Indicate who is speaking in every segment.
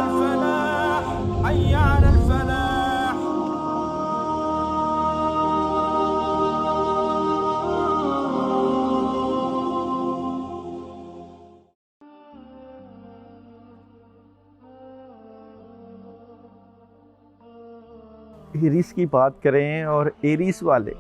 Speaker 1: الفلاح حي على الفلاح.
Speaker 2: एरीज की बात करें और एरीज वाले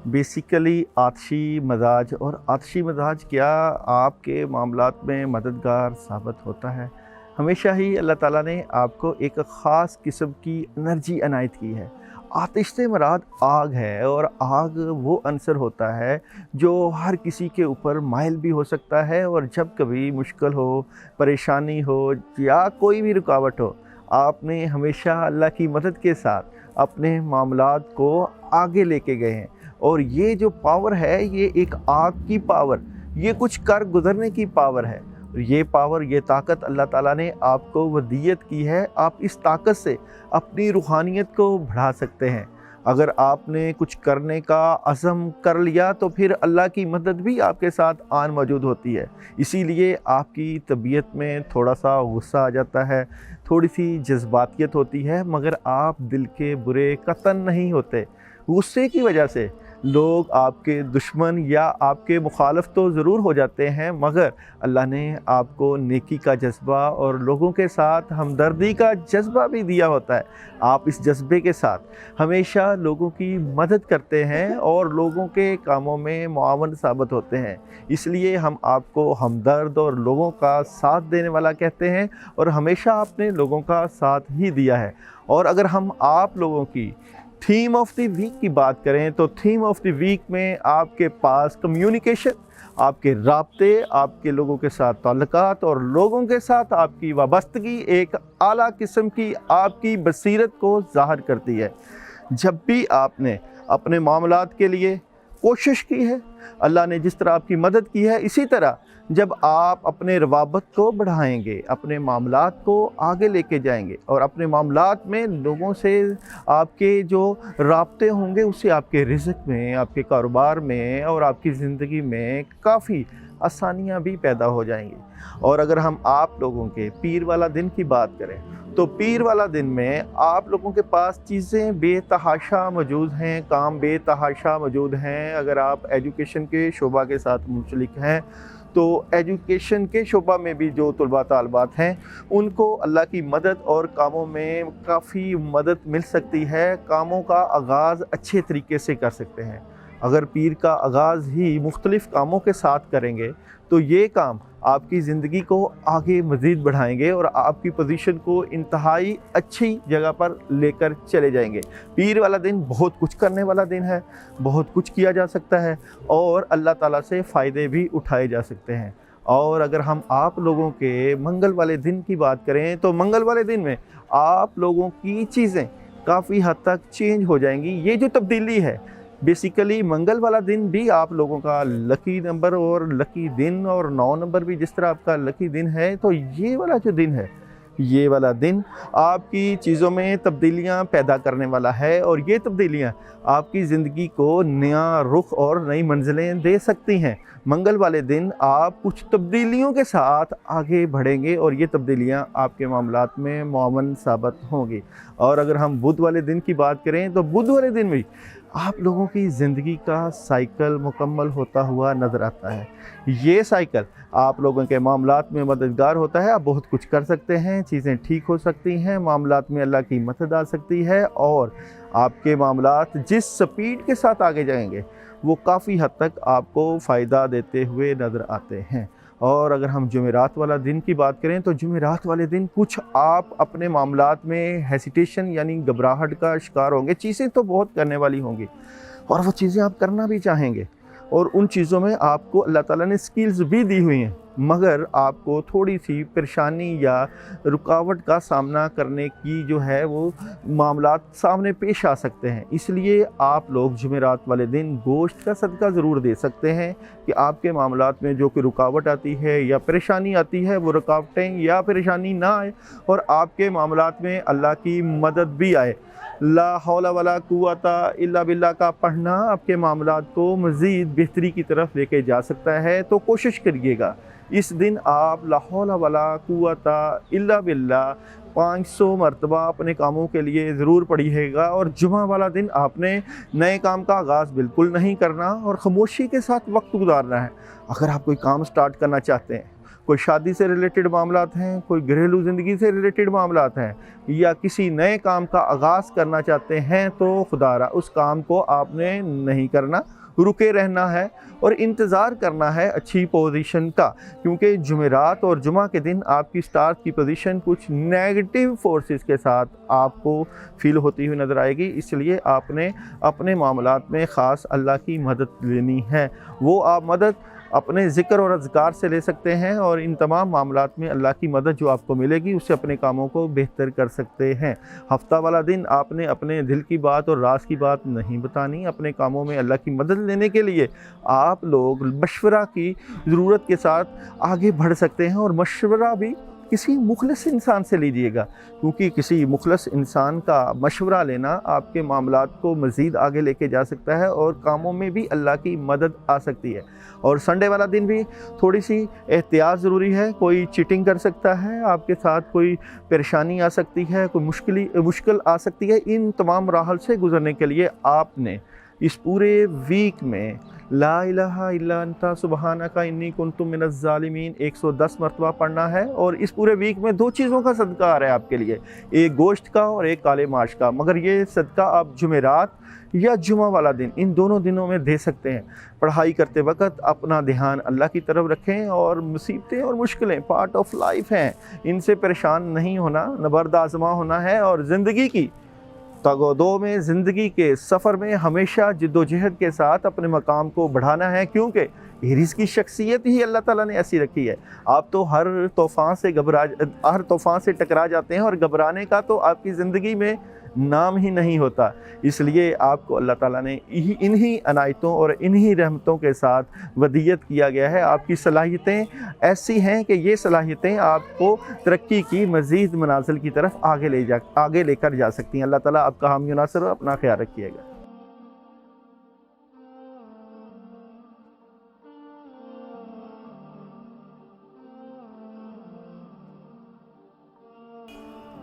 Speaker 2: बेसिकली आतिशी मिजाज, और आतिशी मिजाज क्या आपके मामलात में मददगार साबित होता है। हमेशा ही अल्लाह ताला ने आपको एक ख़ास किस्म की एनर्जी अनायत की है। आतिश से मुराद आग है, और आग वो अंसर होता है जो हर किसी के ऊपर माइल भी हो सकता है, और जब कभी मुश्किल हो, परेशानी हो या कोई भी रुकावट हो, आपने हमेशा अल्लाह की मदद के साथ अपने मामलात को आगे लेके गए हैं। और ये जो पावर है, ये एक आग की पावर, ये कुछ कर गुजरने की पावर है। ये पावर, ये ताकत अल्लाह ताला ने आपको वदीयत की है। आप इस ताकत से अपनी रूहानियत को बढ़ा सकते हैं। अगर आपने कुछ करने का अज़म कर लिया तो फिर अल्लाह की मदद भी आपके साथ आन मौजूद होती है। इसीलिए आपकी तबीयत में थोड़ा सा गुस्सा आ जाता है, थोड़ी सी जज्बातियत होती है, मगर आप दिल के बुरे कतन नहीं होते। गुस्से की वजह से लोग आपके दुश्मन या आपके मुखालफ तो ज़रूर हो जाते हैं, मगर अल्लाह ने आपको नेकी का जज्बा और लोगों के साथ हमदर्दी का जज्बा भी दिया होता है। आप इस जज्बे के साथ हमेशा लोगों की मदद करते हैं और लोगों के कामों में मुआवन साबित होते हैं। इसलिए हम आपको हमदर्द और लोगों का साथ देने वाला कहते हैं, और हमेशा आपने लोगों का साथ ही दिया है। और अगर हम आप लोगों की थीम ऑफ द वीक की बात करें तो थीम ऑफ द वीक में आपके पास कम्युनिकेशन, आपके राब्ते, आपके लोगों के साथ ताल्लुकात और लोगों के साथ आपकी वाबस्तगी एक आला किस्म की आपकी बसीरत को ज़ाहिर करती है। जब भी आपने अपने मामलात के लिए कोशिश की है, अल्लाह ने जिस तरह आपकी मदद की है, इसी तरह जब आप अपने रवाबत को बढ़ाएंगे, अपने मामलात को आगे लेके जाएंगे और अपने मामलात में लोगों से आपके जो राब्ते होंगे, उससे आपके रिज़्क़ में, आपके कारोबार में और आपकी ज़िंदगी में काफ़ी आसानियाँ भी पैदा हो जाएंगी। और अगर हम आप लोगों के पीर वाला दिन की बात करें तो पीर वाला दिन में आप लोगों के पास चीज़ें बेतहाशा मौजूद हैं, काम बेतहाशा मौजूद हैं। अगर आप एजुकेशन के शोबा के साथ मुंसलिक हैं तो एजुकेशन के शोबा में भी जो तलबा तालबात हैं, उनको अल्लाह की मदद और कामों में काफ़ी मदद मिल सकती है। कामों का आगाज़ अच्छे तरीके से कर सकते हैं। अगर पीर का आगाज़ ही मुख्तलिफ़ कामों के साथ करेंगे तो ये काम आपकी ज़िंदगी को आगे मज़ीद बढ़ाएंगे और आपकी पोजीशन को इंतहाई अच्छी जगह पर लेकर चले जाएंगे। पीर वाला दिन बहुत कुछ करने वाला दिन है, बहुत कुछ किया जा सकता है और अल्लाह ताला से फ़ायदे भी उठाए जा सकते हैं। और अगर हम आप लोगों के मंगल वाले दिन की बात करें तो मंगल वाले दिन में आप लोगों की चीज़ें काफ़ी हद तक चेंज हो जाएंगी। ये जो तब्दीली है, बेसिकली मंगल वाला दिन भी आप लोगों का लकी नंबर और लकी दिन, और 9 नंबर भी जिस तरह आपका लकी दिन है, तो ये वाला जो दिन है, ये वाला दिन आपकी चीज़ों में तब्दीलियां पैदा करने वाला है। और ये तब्दीलियां आपकी ज़िंदगी को नया रुख और नई मंजिलें दे सकती हैं। मंगल वाले दिन आप कुछ तब्दीलियों के साथ आगे बढ़ेंगे और ये तब्दीलियां आपके मामलात में मुआवन साबित होंगी। और अगर हम बुध वाले दिन की बात करें तो बुध वाले दिन भी आप लोगों की ज़िंदगी का साइकिल मुकम्मल होता हुआ नज़र आता है। ये साइकिल आप लोगों के मामलात में मददगार होता है। आप बहुत कुछ कर सकते हैं, चीज़ें ठीक हो सकती हैं, मामलात में अल्लाह की मदद आ सकती है और आपके मामलात जिस स्पीड के साथ आगे जाएंगे वो काफ़ी हद तक आपको फ़ायदा देते हुए नज़र आते हैं। और अगर हम जुमेरात वाला दिन की बात करें तो जुमेरात वाले दिन कुछ आप अपने मामलात में हेसिटेशन यानी घबराहट का शिकार होंगे। चीज़ें तो बहुत करने वाली होंगी और वो चीज़ें आप करना भी चाहेंगे और उन चीज़ों में आपको अल्लाह ताला ने स्किल्स भी दी हुई हैं, मगर आपको थोड़ी सी परेशानी या रुकावट का सामना करने की जो है वो मामलात सामने पेश आ सकते हैं। इसलिए आप लोग जुमेरात वाले दिन गोश्त का सदका ज़रूर दे सकते हैं कि आपके मामलात में जो कोई रुकावट आती है या परेशानी आती है वो रुकावटें या परेशानी ना आए और आपके मामलात में अल्लाह की मदद भी आए। ला हौला वला कुव्वता इल्ला बिल्लाह का पढ़ना आपके मामलात को मज़ीद बेहतरी की तरफ लेके जा सकता है। तो कोशिश करिएगा इस दिन आप ला हौला वला कुव्वता इल्ला बिल्लाह 500 मरतबा अपने कामों के लिए ज़रूर पढ़िएगा। और जुमा वाला दिन आपने नए काम का आगाज़ बिल्कुल नहीं करना और ख़ामोशी के साथ वक्त गुजारना है। अगर आप कोई काम स्टार्ट करना चाहते हैं, कोई शादी से रिलेटेड मामलात हैं, कोई घरेलू ज़िंदगी से रिलेटेड मामलात हैं, या किसी नए काम का आगाज़ करना चाहते हैं, तो खुदारा उस काम को आपने नहीं करना, रुके रहना है और इंतज़ार करना है अच्छी पोजीशन का। क्योंकि जुमेरात और जुमा के दिन आपकी स्टार्स की पोजीशन कुछ नेगेटिव फोर्सेस के साथ आपको फील होती हुई नज़र आएगी। इसलिए आपने अपने मामलात में ख़ास अल्लाह की मदद लेनी है। वो आप मदद अपने ज़िक्र और अज़कार से ले सकते हैं और इन तमाम मामलात में अल्लाह की मदद जो आपको मिलेगी उससे अपने कामों को बेहतर कर सकते हैं। हफ्ता वाला दिन आपने अपने दिल की बात और राज की बात नहीं बतानी। अपने कामों में अल्लाह की मदद लेने के लिए आप लोग मशवरा की ज़रूरत के साथ आगे बढ़ सकते हैं और मशवरा भी किसी मुखलिस इंसान से लीजिएगा, क्योंकि किसी मुखलिस इंसान का मशवरा लेना आपके मामलात को मज़ीद आगे लेके जा सकता है और कामों में भी अल्लाह की मदद आ सकती है। और संडे वाला दिन भी थोड़ी सी एहतियात ज़रूरी है। कोई चीटिंग कर सकता है, आपके साथ कोई परेशानी आ सकती है, कोई मुश्किल आ सकती है। इन तमाम राहल से गुज़रने के लिए आपने इस पूरे वीक में ला इलाहा इल्ला अंता सुबहानका इन्नी कुन्तु मिनज़ ज़ालिमीन 110 मरतबा पढ़ना है। और इस पूरे वीक में 2 चीज़ों का सदका आ रहा है आपके लिए, एक गोश्त का और एक काले माश का। मगर ये सदका आप जुमेरात या जुमा वाला दिन, इन दोनों दिनों में दे सकते हैं। पढ़ाई करते वक्त अपना ध्यान अल्लाह की तरफ रखें और मुसीबतें और मुश्किलें पार्ट ऑफ लाइफ हैं, इनसे परेशान नहीं होना, नबर्द आज़मा होना है। और ज़िंदगी की तगोदो में, ज़िंदगी के सफ़र में हमेशा जिद्दोजहद के साथ अपने मकाम को बढ़ाना है, क्योंकि एरीज़ की शख्सियत ही अल्लाह ताला ने ऐसी रखी है। आप तो हर तूफ़ान से टकरा जाते हैं और घबराने का तो आपकी ज़िंदगी में नाम ही नहीं होता। इसलिए आपको अल्लाह ताला ने इन्हीं अनायतों और इन्हीं रहमतों के साथ वदीयत किया गया है। आपकी सलाहियतें ऐसी हैं कि ये सलाहियतें आपको तरक्की की मज़ीद मनाजिल की तरफ आगे लेकर जा सकती हैं। अल्लाह ताला आपका हामी नासिर, अपना ख्याल रखिएगा।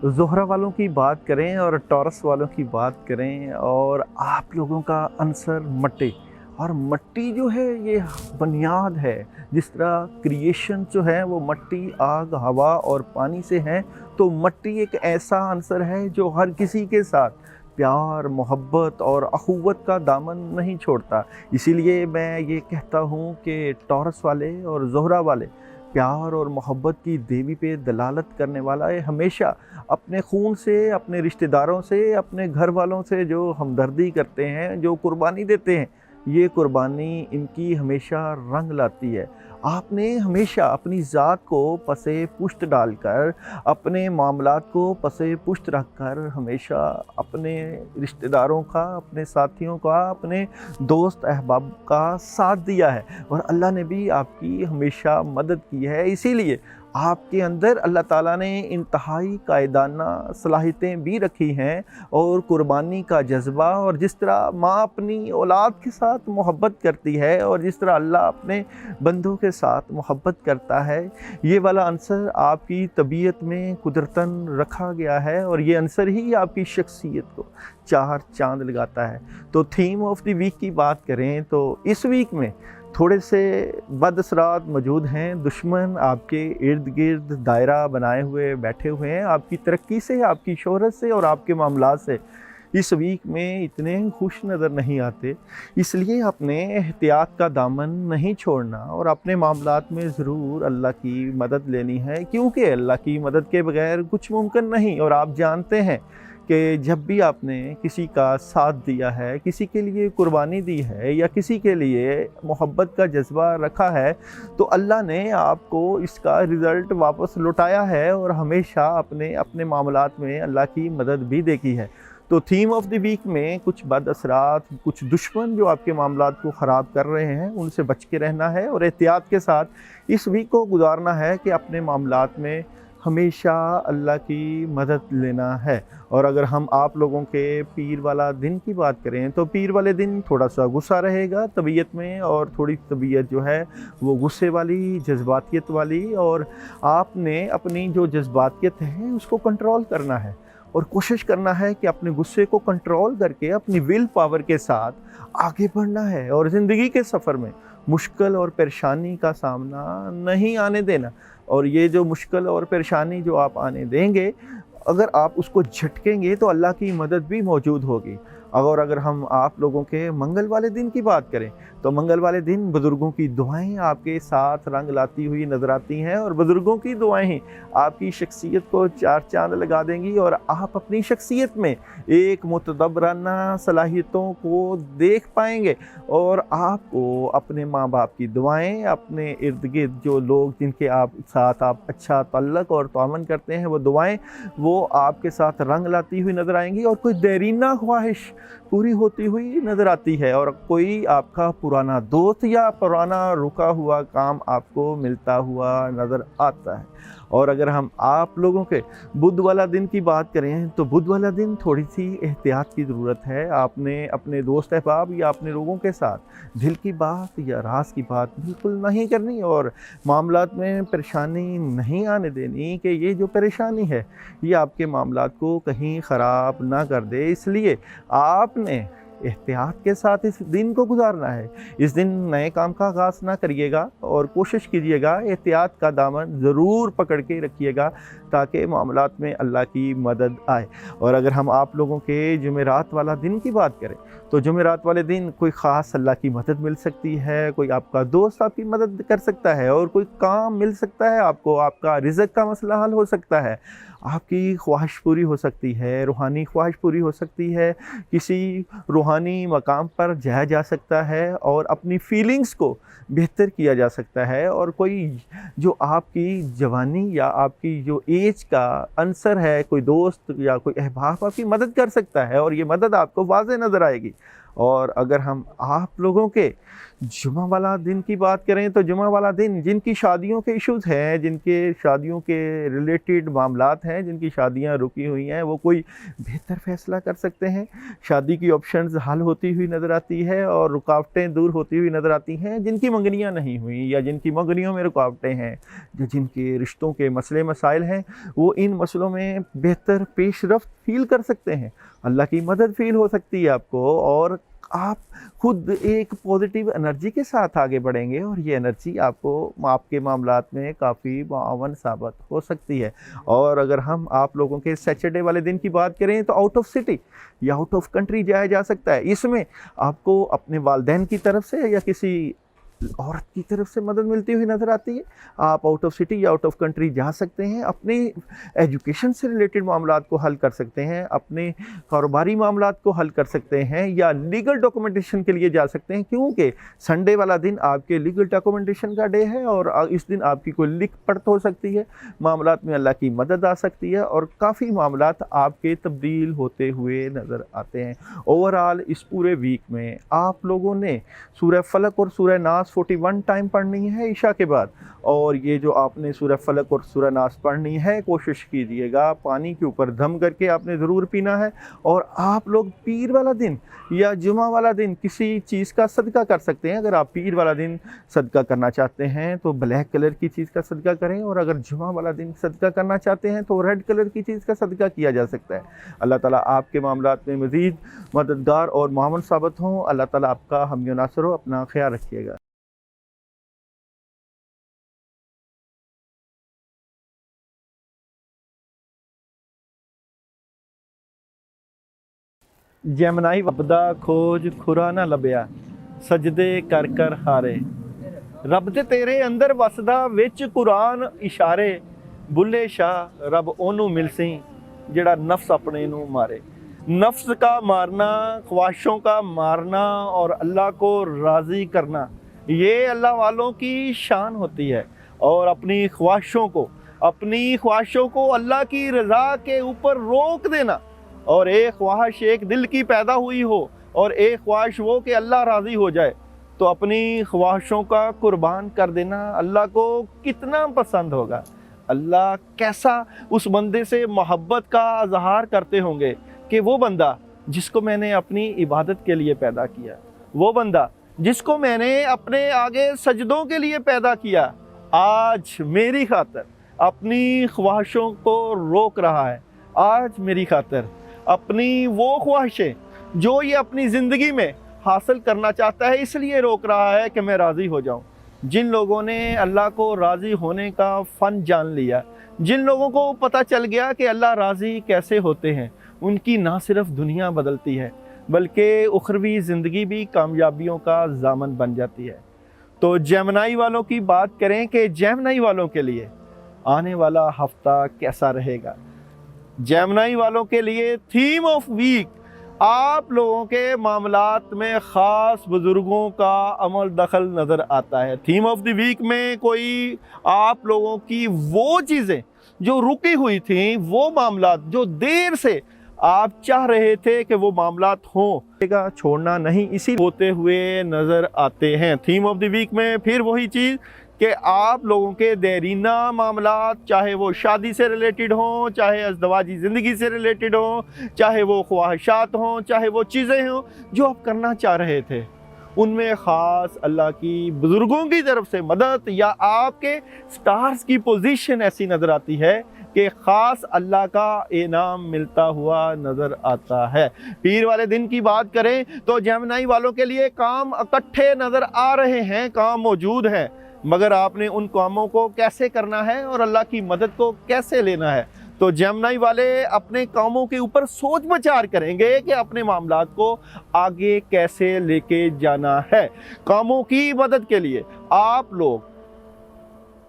Speaker 2: ज़ोहरा वालों की बात करें और टॉरस वालों की बात करें, और आप लोगों का आंसर मट्टी। और मट्टी जो है ये बुनियाद है। जिस तरह क्रिएशन जो है वो मट्टी, आग, हवा और पानी से है, तो मट्टी एक ऐसा आंसर है जो हर किसी के साथ प्यार, मोहब्बत और अखुवत का दामन नहीं छोड़ता। इसीलिए मैं ये कहता हूँ कि टॉरस वाले और ज़ोहरा वाले प्यार और मोहब्बत की देवी पे दलालत करने वाला है। हमेशा अपने खून से, अपने रिश्तेदारों से, अपने घर वालों से जो हमदर्दी करते हैं, जो कुर्बानी देते हैं, ये कुर्बानी इनकी हमेशा रंग लाती है। आपने हमेशा अपनी ज़ात को पसे पुश्त डालकर, अपने मामलात को पसे पुश्त रखकर हमेशा अपने रिश्तेदारों का, अपने साथियों का, अपने दोस्त अहबाब का साथ दिया है और अल्लाह ने भी आपकी हमेशा मदद की है। इसीलिए आपके अंदर अल्लाह ताला ने इंतहाई कायदाना सलाहियतें भी रखी हैं और कुर्बानी का जज्बा, और जिस तरह माँ अपनी औलाद के साथ मोहब्बत करती है और जिस तरह अल्लाह अपने बंदों के साथ मोहब्बत करता है, ये वाला अंसर आपकी तबीयत में कुदरतन रखा गया है और ये अंसर ही आपकी शख्सियत को 4 चांद लगाता है। तो थीम ऑफ द वीक की बात करें तो इस वीक में थोड़े से बद असरात मौजूद हैं। दुश्मन आपके इर्द गिर्द दायरा बनाए हुए बैठे हुए हैं, आपकी तरक्की से, आपकी शोहरत से और आपके मामलात से इस वीक में इतने खुश नज़र नहीं आते। इसलिए अपने एहतियात का दामन नहीं छोड़ना और अपने मामलात में ज़रूर अल्लाह की मदद लेनी है, क्योंकि अल्लाह की मदद के बगैर कुछ मुमकिन नहीं। और आप जानते हैं कि जब भी आपने किसी का साथ दिया है, किसी के लिए कुर्बानी दी है या किसी के लिए मोहब्बत का जज्बा रखा है, तो अल्लाह ने आपको इसका रिज़ल्ट वापस लौटाया है और हमेशा अपने मामलात में अल्लाह की मदद भी देखी है। तो थीम ऑफ द वीक में कुछ बद असरात, कुछ दुश्मन जो आपके मामलात को ख़राब कर रहे हैं, उनसे बच के रहना है और एहतियात के साथ इस वीक को गुजारना है कि अपने मामलात में ہمیشہ اللہ کی مدد لینا ہے۔ اور اگر ہم آپ لوگوں کے پیر والا دن کی بات کریں تو پیر والے دن تھوڑا سا غصہ رہے گا طبیعت میں، اور تھوڑی طبیعت جو ہے وہ غصے والی، جذباتیت والی، اور آپ نے اپنی جو جذباتیت ہے اس کو کنٹرول کرنا ہے اور کوشش کرنا ہے کہ اپنے غصے کو کنٹرول کر کے اپنی ول پاور کے ساتھ آگے بڑھنا ہے، اور زندگی کے سفر میں مشکل اور پریشانی کا سامنا نہیں آنے دینا۔ اور یہ جو مشکل اور پریشانی جو آپ آنے دیں گے، اگر آپ اس کو جھٹکیں گے تو اللہ کی مدد بھی موجود ہوگی۔ اگر ہم آپ لوگوں کے منگل والے دن کی بات کریں تو منگل والے دن بزرگوں کی دعائیں آپ کے ساتھ رنگ لاتی ہوئی نظر آتی ہیں، اور بزرگوں کی دعائیں ہی آپ کی شخصیت کو چار چاند لگا دیں گی، اور آپ اپنی شخصیت میں ایک متدبرانہ صلاحیتوں کو دیکھ پائیں گے، اور آپ کو اپنے ماں باپ کی دعائیں، اپنے ارد گرد جو لوگ جن کے ساتھ آپ اچھا تعلق اور تعاون کرتے ہیں وہ دعائیں وہ آپ کے ساتھ رنگ لاتی ہوئی نظر آئیں گی، اور کوئی دیرینہ خواہش پوری ہوتی ہوئی نظر آتی ہے، اور کوئی آپ کا پرانا دوست یا پرانا رکا ہوا کام آپ کو ملتا ہوا نظر آتا ہے۔ اور اگر ہم آپ لوگوں کے بدھ والا دن کی بات کریں تو بدھ والا دن تھوڑی سی احتیاط کی ضرورت ہے۔ آپ نے اپنے دوست احباب یا اپنے لوگوں کے ساتھ دل کی بات یا راز کی بات بالکل نہیں کرنی، اور معاملات میں پریشانی نہیں آنے دینی کہ یہ جو پریشانی ہے یہ آپ کے معاملات کو کہیں خراب نہ کر دے۔ اس لیے آپ نے احتیاط کے ساتھ اس دن کو گزارنا ہے۔ اس دن نئے کام کا آغاز نہ کریے گا، اور کوشش کیجیے گا احتیاط کا دامن ضرور پکڑ کے رکھیے گا تاکہ معاملات میں اللہ کی مدد آئے۔ اور اگر ہم آپ لوگوں کے جمعرات والا دن کی بات کریں تو جمعرات والے دن کوئی خاص اللہ کی مدد مل سکتی ہے، کوئی آپ کا دوست آپ کی مدد کر سکتا ہے، اور کوئی کام مل سکتا ہے آپ کو، آپ کا رزق کا مسئلہ حل ہو سکتا ہے، آپ کی خواہش پوری ہو سکتی ہے، روحانی خواہش پوری ہو سکتی ہے، کسی روحانی مقام پر جایا جا سکتا ہے، اور اپنی فیلنگز کو بہتر کیا جا سکتا ہے، اور کوئی جو آپ کی جوانی یا آپ کی جو ایج کا عنصر ہے، کوئی دوست یا کوئی احباب آپ کی مدد کر سکتا ہے، اور یہ مدد آپ کو واضح نظر آئے گی۔ اور اگر ہم آپ لوگوں کے جمعہ والا دن کی بات کریں تو جمعہ والا دن جن کی شادیوں کے ایشوز ہیں، جن کے شادیوں کے ریلیٹڈ معاملات ہیں، جن کی شادیاں رکی ہوئی ہیں، وہ کوئی بہتر فیصلہ کر سکتے ہیں۔ شادی کی آپشنز حل ہوتی ہوئی نظر آتی ہے، اور رکاوٹیں دور ہوتی ہوئی نظر آتی ہیں۔ جن کی منگنیاں نہیں ہوئیں یا جن کی منگنیوں میں رکاوٹیں ہیں، جن کے رشتوں کے مسئلے مسائل ہیں، وہ ان مسئلوں میں بہتر پیش رفت فیل کر سکتے ہیں۔ اللہ کی مدد فیل ہو سکتی ہے آپ کو، اور آپ خود ایک پازیٹیو انرجی کے ساتھ آگے بڑھیں گے، اور یہ انرجی آپ کو آپ کے معاملات میں کافی معاون ثابت ہو سکتی ہے۔ اور اگر ہم آپ لوگوں کے سیچرڈے والے دن کی بات کریں تو آؤٹ آف سٹی یا آؤٹ آف کنٹری جایا جا سکتا ہے۔ اس میں آپ کو اپنے والدین کی طرف سے یا کسی عورت کی طرف سے مدد ملتی ہوئی نظر آتی ہے۔ آپ آؤٹ آف سٹی یا آؤٹ آف کنٹری جا سکتے ہیں، اپنے ایجوکیشن سے ریلیٹڈ معاملات کو حل کر سکتے ہیں، اپنے کاروباری معاملات کو حل کر سکتے ہیں، یا لیگل ڈاکومنٹیشن کے لیے جا سکتے ہیں، کیونکہ سنڈے والا دن آپ کے لیگل ڈاکومنٹیشن کا ڈے ہے، اور اس دن آپ کی کوئی لکھ پڑھ ہو سکتی ہے، معاملات میں اللہ کی مدد آ سکتی ہے، اور کافی معاملات آپ کے تبدیل ہوتے ہوئے نظر آتے ہیں۔ اوورآل اس پورے ویک میں آپ لوگوں نے سورہ فلق اور سورہ ناس 41 ٹائم پڑھنی ہے عشاء کے بعد، اور یہ جو آپ نے سورہ فلق اور سورہ ناس پڑھنی ہے کوشش کیجئے گا پانی کے اوپر دم کر کے آپ نے ضرور پینا ہے۔ اور آپ لوگ پیر والا دن یا جمعہ والا دن کسی چیز کا صدقہ کر سکتے ہیں۔ اگر آپ پیر والا دن صدقہ کرنا چاہتے ہیں تو بلیک کلر کی چیز کا صدقہ کریں، اور اگر جمعہ والا دن صدقہ کرنا چاہتے ہیں تو ریڈ کلر کی چیز کا صدقہ کیا جا سکتا ہے۔ اللہ تعالیٰ آپ کے معاملات میں مزید مددگار اور معاون ثابت ہوں۔ اللہ تعالیٰ آپ کا حامی و ناصر ہو۔ اپنا خیال رکھیے گا۔ جیمنائی وبدا کھوج کھرا نہ لبیا سجدے کر کر ہارے رب تے تیرے اندر وسدا وچ قرآن اشارے بلے شاہ رب اونوں ملسی جڑا نفس اپنے نو مارے۔ نفس کا مارنا، خواہشوں کا مارنا اور اللہ کو راضی کرنا، یہ اللہ والوں کی شان ہوتی ہے۔ اور اپنی خواہشوں کو اللہ کی رضا کے اوپر روک دینا، اور ایک خواہش ایک دل کی پیدا ہوئی ہو اور ایک خواہش وہ کہ اللہ راضی ہو جائے، تو اپنی خواہشوں کا قربان کر دینا اللہ کو کتنا پسند ہوگا۔ اللہ कैसा उस बंदे से मोहब्बत का इजहार करते होंगे कि वो बंदा जिसको मैंने अपनी इबादत के लिए पैदा किया, वो बंदा जिसको मैंने अपने आगे सजदों के लिए पैदा किया, आज मेरी खातिर अपनी ख्वाहिशों को रोक रहा है। आज मेरी खातिर अपनी वो ख्वाहिशें जो ये अपनी ज़िंदगी में हासिल करना चाहता है इसलिए रोक रहा है कि मैं राज़ी हो जाऊं। जिन लोगों ने अल्लाह को राज़ी होने का फ़न जान लिया, जिन लोगों को पता चल गया कि अल्लाह राज़ी कैसे होते हैं, उनकी ना सिर्फ दुनिया बदलती है बल्कि उखरवी ज़िंदगी भी कामयाबियों का ज़ामन बन जाती है। तो जेमिनी वालों की बात करें कि जेमिनी वालों के लिए आने वाला हफ्ता कैसा रहेगा। जेमिनी वालों के लिए थीम ऑफ वीक आप लोगों के मामलात में ख़ास बुज़ुर्गों का अमल दखल नज़र आता है। थीम ऑफ द वीक में कोई आप लोगों की वो चीज़ें जो रुकी हुई थी, वो मामलात जो देर से आप चाह रहे थे कि वो मामलात हों, छोड़ना नहीं, इसी होते हुए नज़र आते हैं। थीम ऑफ द वीक में फिर वही चीज़ कि आप लोगों के देरीना मामलात, चाहे वो शादी से रिलेटेड हों, चाहे अज़दवाजी ज़िंदगी से रिलेटेड हों, चाहे वो ख्वाहिशात हों, चाहे वो चीज़ें हों जो आप करना चाह रहे थे, उनमें ख़ास अल्लाह की बुज़ुर्गों की तरफ से मदद या आपके स्टार्स की पोजीशन ऐसी नज़र आती है कि ख़ास अल्लाह का इनाम मिलता हुआ नज़र आता है। पीर वाले दिन की बात करें तो जेमिनी वालों के लिए काम इकट्ठे नज़र आ रहे हैं, काम मौजूद हैं, मगर आपने उन कामों को कैसे करना है और अल्लाह की मदद को कैसे लेना है। तो जेमिनी वाले अपने कामों के ऊपर सोच विचार करेंगे कि अपने मामलात को आगे कैसे लेके जाना है। कामों की मदद के लिए आप लोग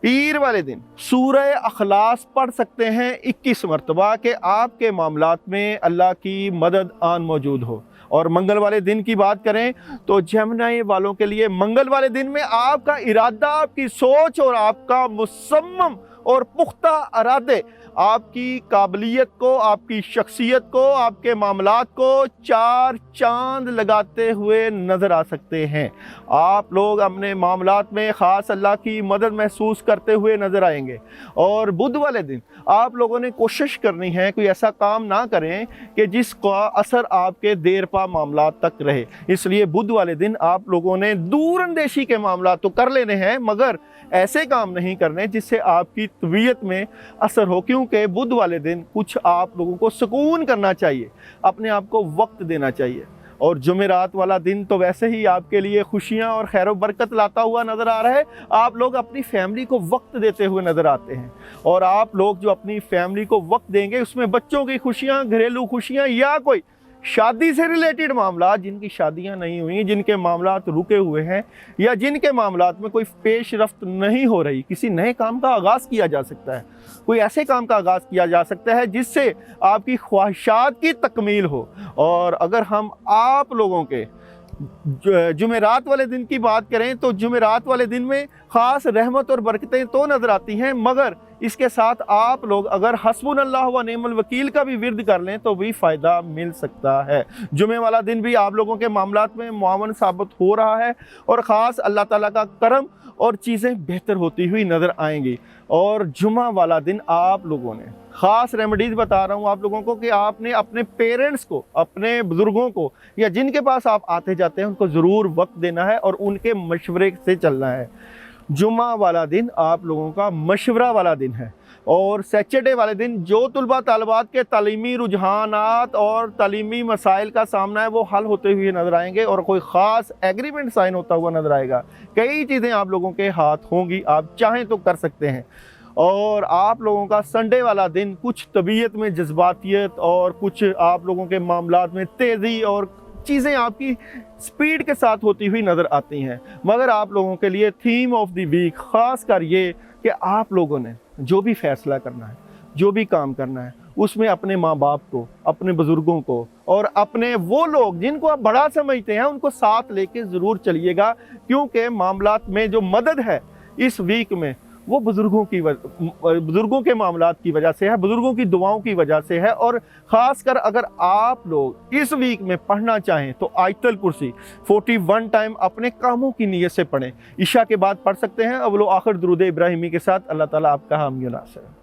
Speaker 2: पीर वाले दिन सूरह अखलास पढ़ सकते हैं 21 मरतबा कि आपके मामलात में अल्लाह की मदद आन मौजूद हो। और मंगल वाले दिन की बात करें तो जेमिनी वालों के लिए मंगल वाले दिन में आपका इरादा, आपकी सोच और आपका मुसम्मम और पुख्ता इरादे आपकी काबिलियत को, आपकी शख्सियत को, आपके मामलात को चार चांद लगाते हुए नज़र आ सकते हैं। आप लोग अपने मामलात में ख़ास अल्लाह की मदद महसूस करते हुए नज़र आएंगे। और बुध वाले दिन आप लोगों ने कोशिश करनी है कोई ऐसा काम ना करें कि जिसका असर आपके देर पा मामलात तक रहे। इसलिए बुध वाले दिन आप लोगों ने दूर अंदेशी के मामलात तो कर लेने हैं, मगर ऐसे काम नहीं करने जिससे आपकी तबीयत में असर हो, क्योंकि बुध वाले दिन कुछ आप लोगों को सुकून करना चाहिए, अपने आप को वक्त देना चाहिए। और जुमेरात वाला दिन तो वैसे ही आपके लिए खुशियां और खैर बरकत लाता हुआ नज़र आ रहा है। आप लोग अपनी फैमिली को वक्त देते हुए नज़र आते हैं, और आप लोग जो अपनी फैमिली को वक्त देंगे उसमें बच्चों की खुशियां, घरेलू खुशियां या कोई शादी से रिलेटेड मामला, जिनकी शादियां नहीं हुई, जिनके मामलात रुके हुए हैं या जिनके मामलात में कोई पेश रफ्त नहीं हो रही, किसी नए काम का आगाज़ किया जा सकता है। कोई ऐसे काम का आगाज़ किया जा सकता है जिससे आपकी ख्वाहिशात की तकमील हो। और अगर हम आप लोगों के जुमेरात वाले दिन की बात करें तो जुमेरात वाले दिन में ख़ास रहमत और बरकतें तो नज़र आती हैं, मगर इसके साथ आप लोग अगर हस्बुनल्लाह व निअमल वकील का भी विर्द कर लें तो भी फ़ायदा मिल सकता है। जुमे वाला दिन भी आप लोगों के मामलात में मुआवन साबित हो रहा है और ख़ास अल्लाह ताला का करम और चीज़ें बेहतर होती हुई नज़र आएंगी। और जुमा वाला दिन आप लोगों ने ख़ास रेमेडीज़ बता रहा हूँ आप लोगों को कि आपने अपने पेरेंट्स को, अपने बुज़ुर्गों को या जिनके पास आप आते जाते हैं उनको ज़रूर वक्त देना है और उनके मशवरे से चलना है। जुमा वाला दिन आप लोगों का मशवरा वाला दिन है। और सैटरडे वाले दिन जो तुलबा तालिबात के तालीमी रुझानात और तालीमी मसाइल का सामना है वो हल होते हुए नज़र आएंगे और कोई ख़ास एग्रीमेंट साइन होता हुआ नज़र आएगा। कई चीज़ें आप लोगों के हाथ होंगी, आप चाहें तो कर सकते हैं। और आप लोगों का संडे वाला दिन कुछ तबीयत में जज्बातियत और कुछ आप लोगों के मामलात में तेज़ी और चीज़ें आपकी स्पीड के साथ होती हुई नज़र आती हैं। मगर आप लोगों के लिए थीम ऑफ द वीक ख़ास कर ये कि आप लोगों ने जो भी फ़ैसला करना है, जो भी काम करना है, उसमें अपने माँ बाप को, अपने बुज़ुर्गों को और अपने वो लोग जिनको आप बड़ा समझते हैं उनको साथ लेके ज़रूर चलिएगा, क्योंकि मामलात में जो मदद है इस वीक में वो बुज़ुर्गों के मामलात की वजह से है, बुज़ुर्गों की दुआओं की वजह से है। और ख़ासकर अगर आप लोग इस वीक में पढ़ना चाहें तो आयतुल कुर्सी 41 टाइम अपने कामों की नीयत से पढ़ें। इशा के बाद पढ़ सकते हैं अव्वल व आखिर दुरूद इब्राहिमी के साथ। अल्लाह ताला आपका हामी व नासिर है।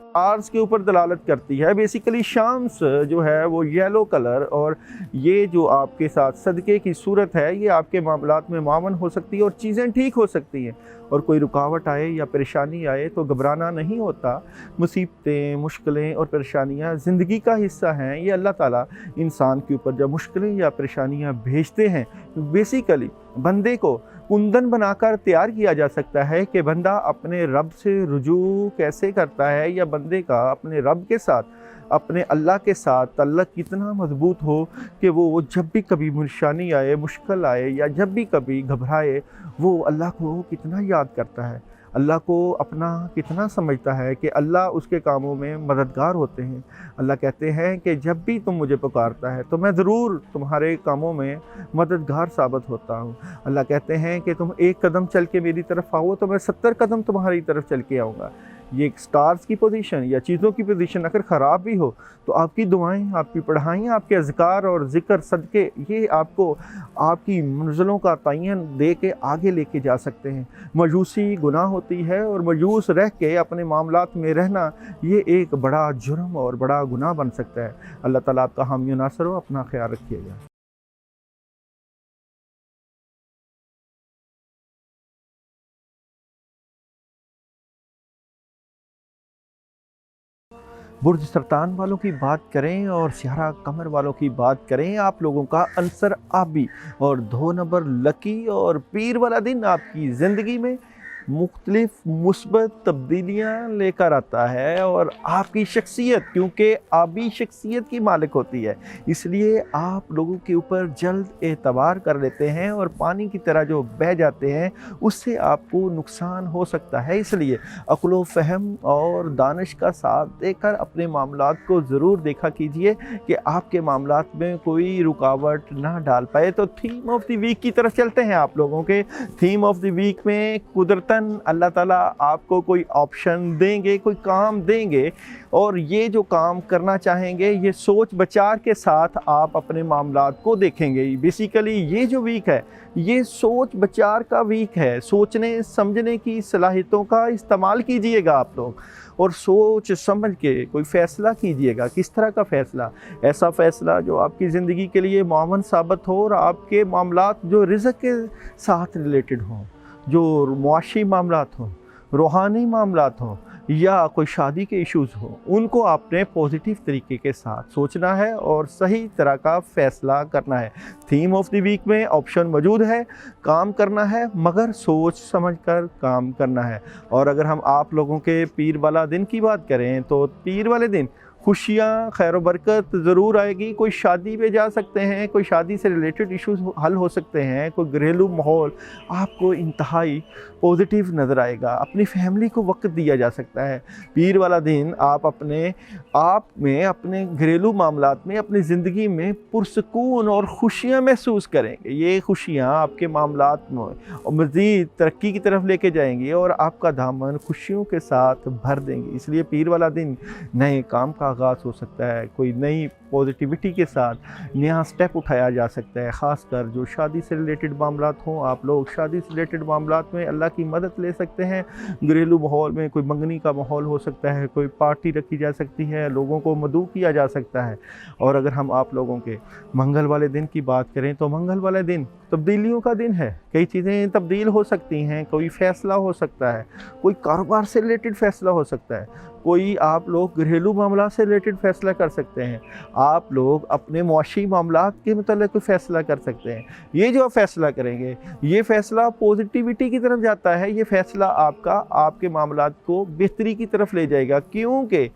Speaker 2: स्टार्स के ऊपर दलालत करती है। बेसिकली शाम्स जो है वो येलो कलर, और ये जो आपके साथ सदक़े की सूरत है, ये आपके मामलात में मावन हो सकती है और चीज़ें ठीक हो सकती हैं। और कोई रुकावट आए या परेशानी आए तो घबराना नहीं होता। मुसीबतें, मुश्किलें और परेशानियां ज़िंदगी का हिस्सा हैं। ये अल्लाह ताला इंसान के ऊपर जब मुश्किलें या परेशानियां भेजते हैं, बेसिकली बंदे को कुंदन बनाकर तैयार किया जा सकता है कि बंदा अपने रब से रुजू कैसे करता है, या बंदे का अपने रब के साथ, अपने अल्लाह के साथ तल्लक कितना मजबूत हो कि वो जब भी कभी परेशानी आए, मुश्किल आए, या जब भी कभी घबराए, वो अल्लाह को कितना याद करता है, अल्लाह को अपना कितना समझता है कि अल्लाह उसके कामों में मददगार होते हैं। अल्लाह कहते हैं कि जब भी तुम मुझे पुकारता है तो मैं ज़रूर तुम्हारे कामों में मददगार साबित होता हूँ। अल्लाह कहते हैं कि तुम एक कदम चल के मेरी तरफ आओ तो मैं 70 कदम तुम्हारी तरफ चल के आऊँगा। ये स्टार्स की पोजीशन या चीज़ों की पोजीशन अगर ख़राब भी हो तो आपकी दुआएं, आपकी पढ़ाइयाँ, आपके अज़कार और ज़िक्र सदक़े, ये आपको आपकी मंज़िलों का तयन दे के आगे लेके जा सकते हैं। मजूसी गुनाह होती है, और मजूस रह के अपने मामलात में रहना ये एक बड़ा जुर्म और बड़ा गुनाह बन सकता है। अल्लाह ताला आपका हामी व नासिर हो। अपना ख्याल रखिएगा। बुर्ज सरतान वालों की बात करें और सियारा कमर वालों की बात करें, आप लोगों का अंसर आबी और 2 नंबर लकी और पीर वाला दिन आपकी ज़िंदगी में मुख्तलिफ मुस्बत तब्दीलियाँ लेकर आता है। और आपकी शख्सियत, क्योंकि आबी शख्सियत की मालिक होती है, इसलिए आप लोगों के ऊपर जल्द एतबार कर लेते हैं और पानी की तरह जो बह जाते हैं उससे आपको नुकसान हो सकता है। इसलिए अक्ल व फ़हम और दानिश का साथ देकर अपने मामलात को ज़रूर देखा कीजिए कि आपके मामलात में कोई रुकावट ना डाल पाए। तो थीम ऑफ द वीक की तरफ चलते हैं। आप लोगों के थीम ऑफ द वीक में कुदरतन अल्लाह ताला आपको कोई ऑप्शन देंगे, कोई काम देंगे, और ये जो काम करना चाहेंगे ये सोच विचार के साथ आप अपने मामलात को देखेंगे। बेसिकली ये जो वीक है ये सोच विचार का वीक है। सोचने समझने की सलाहियतों का इस्तेमाल कीजिएगा आप लोग, और सोच समझ के कोई फ़ैसला कीजिएगा। किस तरह का फ़ैसला? ऐसा फ़ैसला जो आपकी ज़िंदगी के लिए मुआवन साबित हो और आपके मामलात जो रिज़्क़ के साथ रिलेटेड हों, जो मुआशी मामलात हों, रूहानी मामलात हों, या कोई शादी के इश्यूज़ हों, उनको आपने पॉजिटिव तरीके के साथ सोचना है और सही तरह का फ़ैसला करना है। थीम ऑफ द वीक में ऑप्शन मौजूद है, काम करना है मगर सोच समझ कर काम करना है। और अगर हम आप लोगों के पीर वाला दिन की बात करें तो पीर वाले दिन खुशियाँ, खैर व बरकत ज़रूर आएगी। कोई शादी पे जा सकते हैं, कोई शादी से रिलेटेड इश्यूज़ हल हो सकते हैं, कोई घरेलू माहौल आपको इंतहाई पॉजिटिव नज़र आएगा। अपनी फैमिली को वक्त दिया जा सकता है। पीर वाला दिन आप अपने आप में, अपने घरेलू मामलात में, अपनी ज़िंदगी में पुरसकून और खुशियाँ महसूस करेंगे। ये खुशियाँ आपके मामलात में और मज़ीद तरक्की की तरफ लेके जाएंगी और आपका दामन खुशियों के साथ भर देंगी। इसलिए पीर वाला दिन नए काम का आगाज़ हो सकता है, कोई नई पॉजिटिविटी के साथ नया स्टेप उठाया जा सकता है। ख़ासकर जो शादी से रिलेटेड मामलात हों, आप लोग शादी से रिलेटेड मामलात में अल्लाह की मदद ले सकते हैं। घरेलू माहौल में कोई मंगनी का माहौल हो सकता है, कोई पार्टी रखी जा सकती है, लोगों को मदऊ किया जा सकता है। और अगर हम आप लोगों के मंगल वाले दिन की बात करें तो मंगल वाले दिन तब्दीलियों का दिन है। कई चीज़ें तब्दील हो सकती हैं, कोई फ़ैसला हो सकता है, कोई कारोबार से रिलेटेड फ़ैसला हो सकता है, कोई आप लोग घरेलू मामला से रिलेटेड फ़ैसला कर सकते हैं, आप लोग अपने मुआशी मामलात के मतलब कोई फ़ैसला कर सकते हैं। ये जो आप फ़ैसला करेंगे ये फ़ैसला पॉजिटिविटी की तरफ जाता है। ये फ़ैसला आपका आपके मामलात को बेहतरी की तरफ ले जाएगा, क्योंकि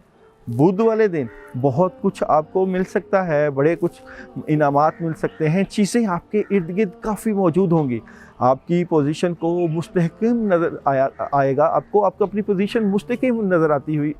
Speaker 2: बुध वाले दिन बहुत कुछ आपको मिल सकता है, बड़े कुछ इनामात मिल सकते हैं, चीज़ें आपके इर्द गिर्द काफ़ी मौजूद होंगी। आपकी पोजीशन को मुस्तहकम नज़र आएगा, आपको अपनी पोजीशन मुस्तहकम नज़र आती हुई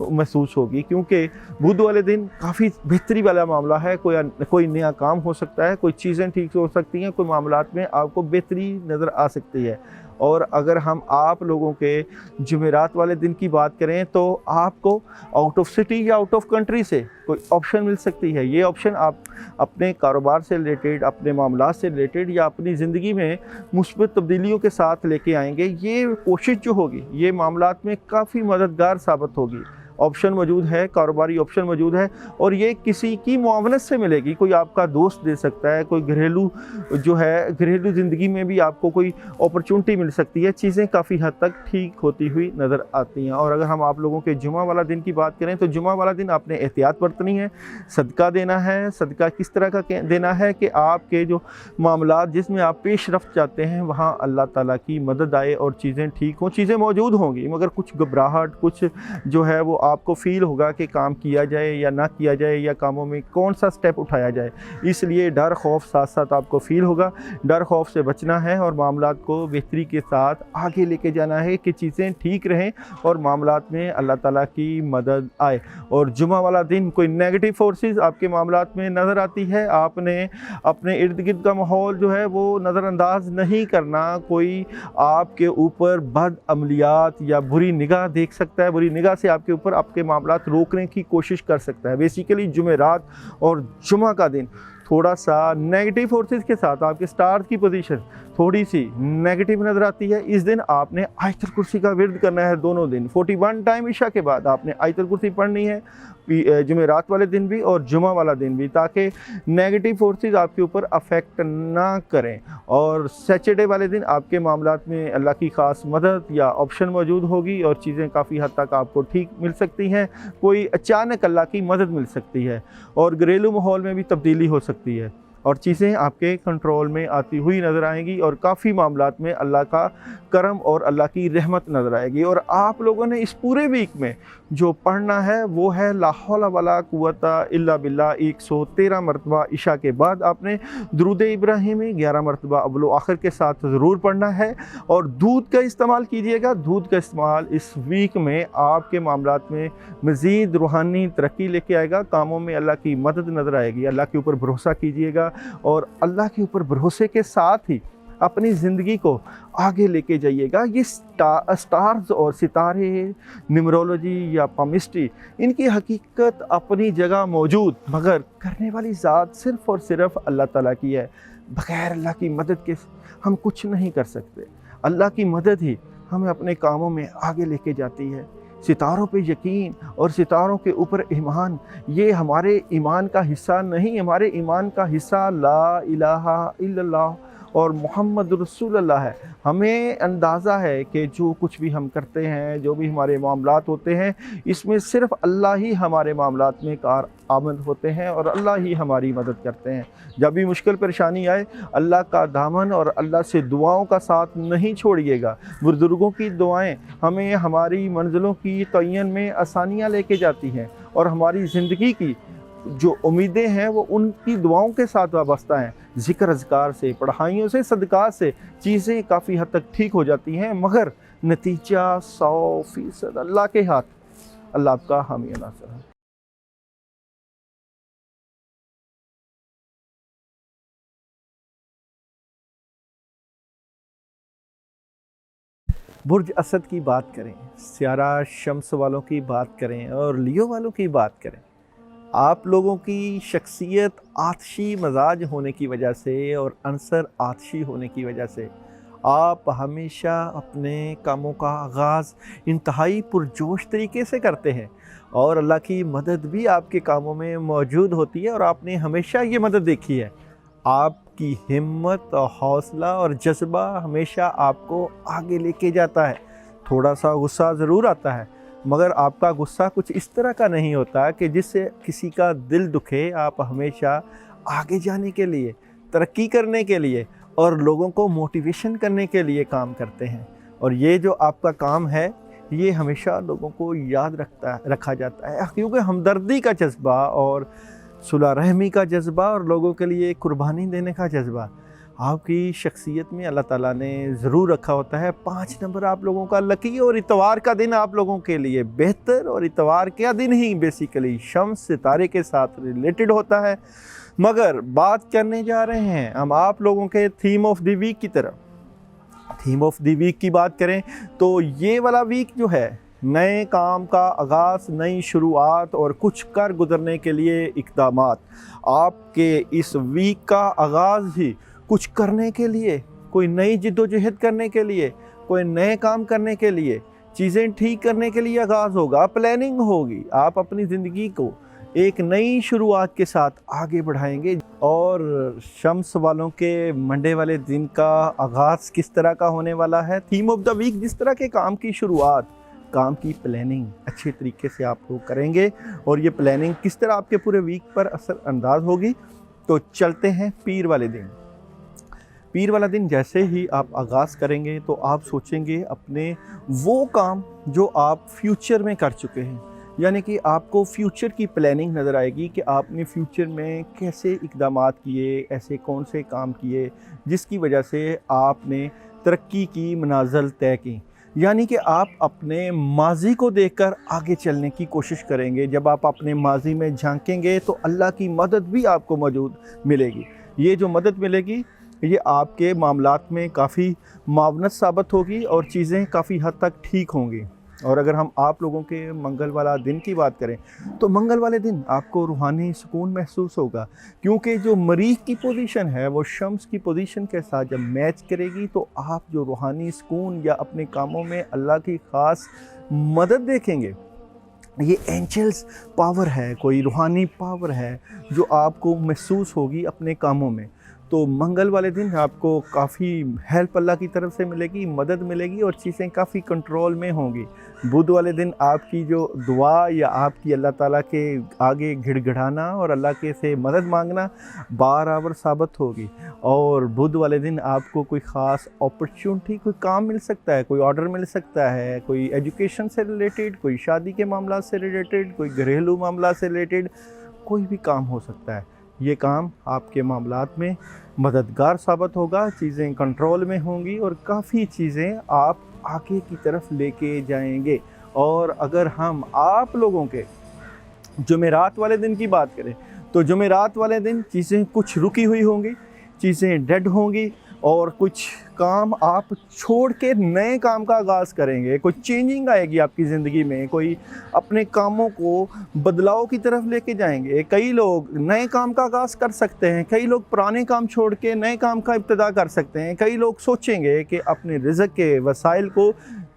Speaker 2: महसूस होगी, क्योंकि बुध वाले दिन काफ़ी बेहतरी वाला मामला है। कोई नया काम हो सकता है, कोई चीज़ें ठीक हो सकती हैं, कोई मामलात में आपको बेहतरी नज़र आ सकती है। اور اگر ہم آپ لوگوں کے جمعرات والے دن کی بات کریں تو آپ کو آؤٹ آف سٹی یا آؤٹ آف کنٹری سے کوئی آپشن مل سکتی ہے. یہ آپشن آپ اپنے کاروبار سے ریلیٹڈ، اپنے معاملات سے ریلیٹڈ یا اپنی زندگی میں مثبت تبدیلیوں کے ساتھ لے کے آئیں گے. یہ کوشش جو ہوگی یہ معاملات میں کافی مددگار ثابت ہوگی. آپشن موجود ہے، کاروباری آپشن موجود ہے، اور یہ کسی کی معاونت سے ملے گی. کوئی آپ کا دوست دے سکتا ہے، کوئی گھریلو زندگی میں بھی آپ کو کوئی اپرچونٹی مل سکتی ہے. چیزیں کافی حد تک ٹھیک ہوتی ہوئی نظر آتی ہیں. اور اگر ہم آپ لوگوں کے جمعہ والا دن کی بات کریں تو جمعہ والا دن آپ نے احتیاط برتنی ہے. صدقہ دینا ہے. صدقہ کس طرح کا دینا ہے کہ آپ کے جو معاملات جس میں آپ پیش رفت چاہتے ہیں وہاں اللہ تعالیٰ کی مدد آئے اور چیزیں ٹھیک ہوں. چیزیں موجود ہوں گی مگر کچھ گھبراہٹ، کچھ جو ہے وہ آپ کو فیل ہوگا کہ کام کیا جائے یا نہ کیا جائے، یا کاموں میں کون سا سٹیپ اٹھایا جائے. اس لیے ڈر خوف ساتھ ساتھ آپ کو فیل ہوگا. ڈر خوف سے بچنا ہے اور معاملات کو بہتری کے ساتھ آگے لے کے جانا ہے کہ چیزیں ٹھیک رہیں اور معاملات میں اللہ تعالیٰ کی مدد آئے. اور جمعہ والا دن کوئی نیگیٹو فورسز آپ کے معاملات میں نظر آتی ہے، آپ نے اپنے ارد گرد کا ماحول جو ہے وہ نظر انداز نہیں کرنا. کوئی آپ کے اوپر بد عملیات یا بری نگاہ دیکھ سکتا ہے، بری نگاہ سے آپ کے اوپر آپ کے معاملات روکنے کی کوشش کر سکتا ہے. بیسیکلی جمعرات اور جمعہ کا دن تھوڑا سا نیگیٹو فورسز کے ساتھ آپ کے سٹارز کی پوزیشن تھوڑی سی نیگیٹو نظر آتی ہے. اس دن آپ نے آیت الکرسی کا ورد کرنا ہے. دونوں دن 41 ٹائم عشاء کے بعد آپ نے آیت الکرسی پڑھنی ہے، جمعرات والے دن بھی اور جمعہ والا دن بھی، تاکہ نیگیٹو فورسز آپ کے اوپر افیکٹ نہ کریں. اور سیچرڈے والے دن آپ کے معاملات میں اللہ کی خاص مدد یا آپشن موجود ہوگی اور چیزیں کافی حد تک آپ کو ٹھیک مل سکتی ہیں. کوئی اچانک اللہ کی مدد مل سکتی ہے اور گھریلو ماحول میں بھی تبدیلی ہو سکتی ہے اور چیزیں آپ کے کنٹرول میں آتی ہوئی نظر آئیں گی اور کافی معاملات میں اللہ کا کرم اور اللہ کی رحمت نظر آئے گی. اور آپ لوگوں نے اس پورے ویک میں جو پڑھنا ہے وہ ہے لا حول ولا قوت الا باللہ 113 مرتبہ. عشاء کے بعد آپ نے درود ابراہیمی 11 مرتبہ اول و آخر کے ساتھ ضرور پڑھنا ہے. اور دودھ کا استعمال کیجئے گا. دودھ کا استعمال اس ویک میں آپ کے معاملات میں مزید روحانی ترقی لے کے آئے گا. کاموں میں اللہ کی مدد نظر آئے گی. اللہ کے اوپر بھروسہ کیجئے گا اور اللہ کے اوپر بھروسے کے ساتھ ہی اپنی زندگی کو آگے لے کے جائیے گا. یہ سٹارز اور ستارے، نیمرولوجی یا پامسٹری، ان کی حقیقت اپنی جگہ موجود، مگر کرنے والی ذات صرف اور صرف اللہ تعالیٰ کی ہے. بغیر اللہ کی مدد کے ہم کچھ نہیں کر سکتے. اللہ کی مدد ہی ہمیں اپنے کاموں میں آگے لے کے جاتی ہے. ستاروں پہ یقین اور ستاروں کے اوپر ایمان یہ ہمارے ایمان کا حصہ نہیں. ہمارے ایمان کا حصہ لا الہ الا اللہ اور محمد رسول اللہ ہے. ہمیں اندازہ ہے کہ جو کچھ بھی ہم کرتے ہیں، جو بھی ہمارے معاملات ہوتے ہیں، اس میں صرف اللہ ہی ہمارے معاملات میں کارآمد ہوتے ہیں اور اللہ ہی ہماری مدد کرتے ہیں. جب بھی مشکل پریشانی آئے اللہ کا دامن اور اللہ سے دعاؤں کا ساتھ نہیں چھوڑیے گا. بزرگوں کی دعائیں ہمیں ہماری منزلوں کی تعین میں آسانیاں لے کے جاتی ہیں اور ہماری زندگی کی جو امیدیں ہیں وہ ان کی دعاؤں کے ساتھ وابستہ ہیں. ذکر اذکار سے، پڑھائیوں سے، صدقات سے چیزیں کافی حد تک ٹھیک ہو جاتی ہیں، مگر نتیجہ 100% اللہ کے ہاتھ. اللہ آپ کا حامی و ناصر ہے. برج اسد کی بات کریں، سیارہ شمس والوں کی بات کریں اور لیو والوں کی بات کریں، آپ لوگوں کی شخصیت آتشی مزاج ہونے کی وجہ سے اور عنصر آتشی ہونے کی وجہ سے آپ ہمیشہ اپنے کاموں کا آغاز انتہائی پرجوش طریقے سے کرتے ہیں اور اللہ کی مدد بھی آپ کے کاموں میں موجود ہوتی ہے اور آپ نے ہمیشہ یہ مدد دیکھی ہے. آپ کی ہمت اور حوصلہ اور جذبہ ہمیشہ آپ کو آگے لے کے جاتا ہے. تھوڑا سا غصہ ضرور آتا ہے مگر آپ کا غصہ کچھ اس طرح کا نہیں ہوتا کہ جس سے کسی کا دل دکھے. آپ ہمیشہ آگے جانے کے لیے، ترقی کرنے کے لیے اور لوگوں کو موٹیویشن کرنے کے لیے کام کرتے ہیں. اور یہ جو آپ کا کام ہے یہ ہمیشہ لوگوں کو یاد رکھا جاتا ہے، کیونکہ ہمدردی کا جذبہ اور صلح رحمی کا جذبہ اور لوگوں کے لیے قربانی دینے کا جذبہ آپ کی شخصیت میں اللہ تعالیٰ نے ضرور رکھا ہوتا ہے. 5 نمبر آپ لوگوں کا لکی اور اتوار کا دن آپ لوگوں کے لیے بہتر، اور اتوار کا دن ہی بیسیکلی شمس ستارے کے ساتھ ریلیٹڈ ہوتا ہے. مگر بات کرنے جا رہے ہیں ہم آپ لوگوں کے تھیم آف دی ویک کی طرف. تھیم آف دی ویک کی بات کریں تو یہ والا ویک جو ہے نئے کام کا آغاز، نئی شروعات اور کچھ کر گزرنے کے لیے اقدامات. آپ کے اس ویک کا آغاز ہی کچھ کرنے کے لیے، کوئی نئی جد و جہد کرنے کے لیے، کوئی نئے کام کرنے کے لیے، چیزیں ٹھیک کرنے کے لیے آغاز ہوگا. پلاننگ ہوگی، آپ اپنی زندگی کو ایک نئی شروعات کے ساتھ آگے بڑھائیں گے. اور شمس والوں کے منڈے والے دن کا آغاز کس طرح کا ہونے والا ہے؟ تھیم آف دا ویک جس طرح کے کام کی شروعات، کام کی پلاننگ اچھے طریقے سے آپ لوگ کریں گے اور یہ پلاننگ کس طرح آپ کے پورے ویک پر اثر انداز ہوگی. تو چلتے ہیں پیر والے دن. پیر والا دن جیسے ہی آپ آغاز کریں گے تو آپ سوچیں گے اپنے وہ کام جو آپ فیوچر میں کر چکے ہیں، یعنی کہ آپ کو فیوچر کی پلاننگ نظر آئے گی کہ آپ نے فیوچر میں کیسے اقدامات کیے، ایسے کون سے کام کیے جس کی وجہ سے آپ نے ترقی کی منازل طے کی. یعنی کہ آپ اپنے ماضی کو دیکھ کر آگے چلنے کی کوشش کریں گے. جب آپ اپنے ماضی میں جھانکیں گے تو اللہ کی مدد بھی آپ کو موجود ملے گی. یہ جو مدد ملے گی یہ آپ کے معاملات میں کافی معاونت ثابت ہوگی اور چیزیں کافی حد تک ٹھیک ہوں گی. اور اگر ہم آپ لوگوں کے منگل والا دن کی بات کریں تو منگل والے دن آپ کو روحانی سکون محسوس ہوگا، کیونکہ جو مریخ کی پوزیشن ہے وہ شمس کی پوزیشن کے ساتھ جب میچ کرے گی تو آپ جو روحانی سکون یا اپنے کاموں میں اللہ کی خاص مدد دیکھیں گے. یہ اینجلز پاور ہے، کوئی روحانی پاور ہے جو آپ کو محسوس ہوگی اپنے کاموں میں. تو منگل والے دن آپ کو کافی ہیلپ اللہ کی طرف سے ملے گی، مدد ملے گی اور چیزیں کافی کنٹرول میں ہوں گی. بدھ والے دن آپ کی جو دعا یا آپ کی اللہ تعالیٰ کے آگے گھڑ گھڑانا اور اللہ کے سے مدد مانگنا برابر ثابت ہوگی. اور بدھ والے دن آپ کو کوئی خاص اپرچونٹی، کوئی کام مل سکتا ہے، کوئی آرڈر مل سکتا ہے، کوئی ایجوکیشن سے ریلیٹڈ، کوئی شادی کے معاملات سے ریلیٹڈ، کوئی گھریلو معاملات سے ریلیٹڈ کوئی بھی کام ہو سکتا ہے. یہ کام آپ کے معاملات میں مددگار ثابت ہوگا، چیزیں کنٹرول میں ہوں گی اور کافی چیزیں آپ آگے کی طرف لے کے جائیں گے. اور اگر ہم آپ لوگوں کے جمعرات والے دن کی بات کریں تو جمعرات والے دن چیزیں کچھ رکی ہوئی ہوں گی، چیزیں ڈیڈ ہوں گی اور کچھ کام آپ چھوڑ کے نئے کام کا آغاز کریں گے. کوئی چینجنگ آئے گی آپ کی زندگی میں، کوئی اپنے کاموں کو بدلاؤ کی طرف لے کے جائیں گے. کئی لوگ نئے کام کا آغاز کر سکتے ہیں، کئی لوگ پرانے کام چھوڑ کے نئے کام کا ابتدا کر سکتے ہیں. کئی لوگ سوچیں گے کہ اپنے رزق کے وسائل کو،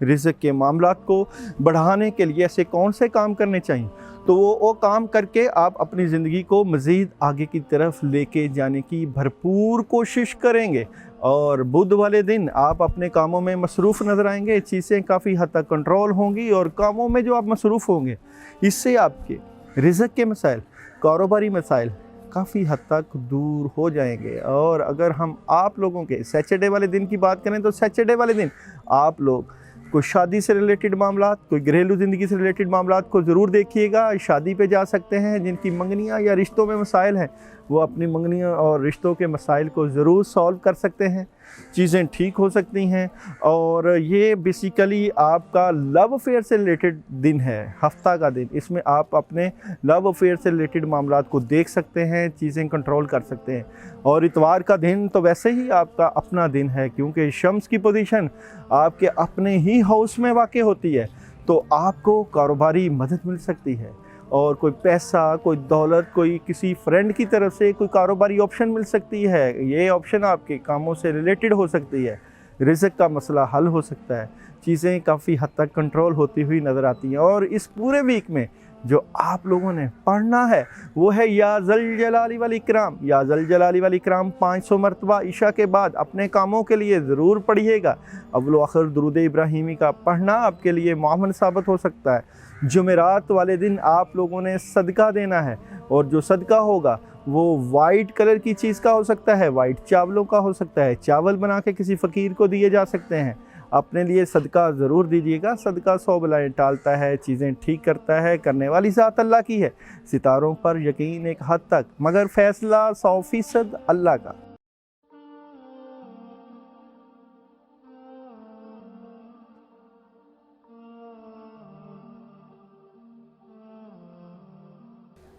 Speaker 2: رزق کے معاملات کو بڑھانے کے لیے ایسے کون سے کام کرنے چاہیے، تو وہ کام کر کے آپ اپنی زندگی کو مزید آگے کی طرف لے کے جانے کی بھرپور کوشش کریں گے. اور بدھ والے دن آپ اپنے کاموں میں مصروف نظر آئیں گے، چیزیں کافی حد تک کنٹرول ہوں گی اور کاموں میں جو آپ مصروف ہوں گے اس سے آپ کے رزق کے مسائل، کاروباری مسائل کافی حد تک دور ہو جائیں گے. اور اگر ہم آپ لوگوں کے سیچرڈے والے دن کی بات کریں تو سیچرڈے والے دن آپ لوگ کوئی شادی سے ریلیٹڈ معاملات، کوئی گھریلو زندگی سے ریلیٹڈ معاملات کو ضرور دیکھیے گا. شادی پہ جا سکتے ہیں، جن کی منگنیاں یا رشتوں میں مسائل ہیں وہ اپنی منگنیاں اور رشتوں کے مسائل کو ضرور سالو کر سکتے ہیں، چیزیں ٹھیک ہو سکتی ہیں. اور یہ بیسیکلی آپ کا لو افیئر سے ریلیٹڈ دن ہے، ہفتہ کا دن. اس میں آپ اپنے لو افیئر سے ریلیٹڈ معاملات کو دیکھ سکتے ہیں، چیزیں کنٹرول کر سکتے ہیں. اور اتوار کا دن تو ویسے ہی آپ کا اپنا دن ہے، کیونکہ شمس کی پوزیشن آپ کے اپنے ہی ہاؤس میں واقع ہوتی ہے. تو آپ کو کاروباری مدد مل سکتی ہے اور کوئی پیسہ، کوئی دولت، کوئی کسی فرینڈ کی طرف سے کوئی کاروباری آپشن مل سکتی ہے. یہ آپشن آپ کے کاموں سے ریلیٹڈ ہو سکتی ہے، رزق کا مسئلہ حل ہو سکتا ہے، چیزیں کافی حد تک کنٹرول ہوتی ہوئی نظر آتی ہیں. اور اس پورے ویک میں جو آپ لوگوں نے پڑھنا ہے وہ ہے یا ذل جلال والاکرام. یا ذل جلال والاکرام 500 مرتبہ عشاء کے بعد اپنے کاموں کے لیے ضرور پڑھیے گا. اول و آخر درود ابراہیمی کا پڑھنا آپ کے لیے معاون ثابت ہو سکتا ہے. جمعرات والے دن آپ لوگوں نے صدقہ دینا ہے اور جو صدقہ ہوگا وہ وائٹ کلر کی چیز کا ہو سکتا ہے، وائٹ چاولوں کا ہو سکتا ہے. چاول بنا کے کسی فقیر کو دیے جا سکتے ہیں. اپنے لیے صدقہ ضرور دیجیے گا. صدقہ 100 بلائیں ٹالتا ہے، چیزیں ٹھیک کرتا ہے. کرنے والی ذات اللہ کی ہے، ستاروں پر یقین ایک حد تک، مگر فیصلہ 100% اللہ کا.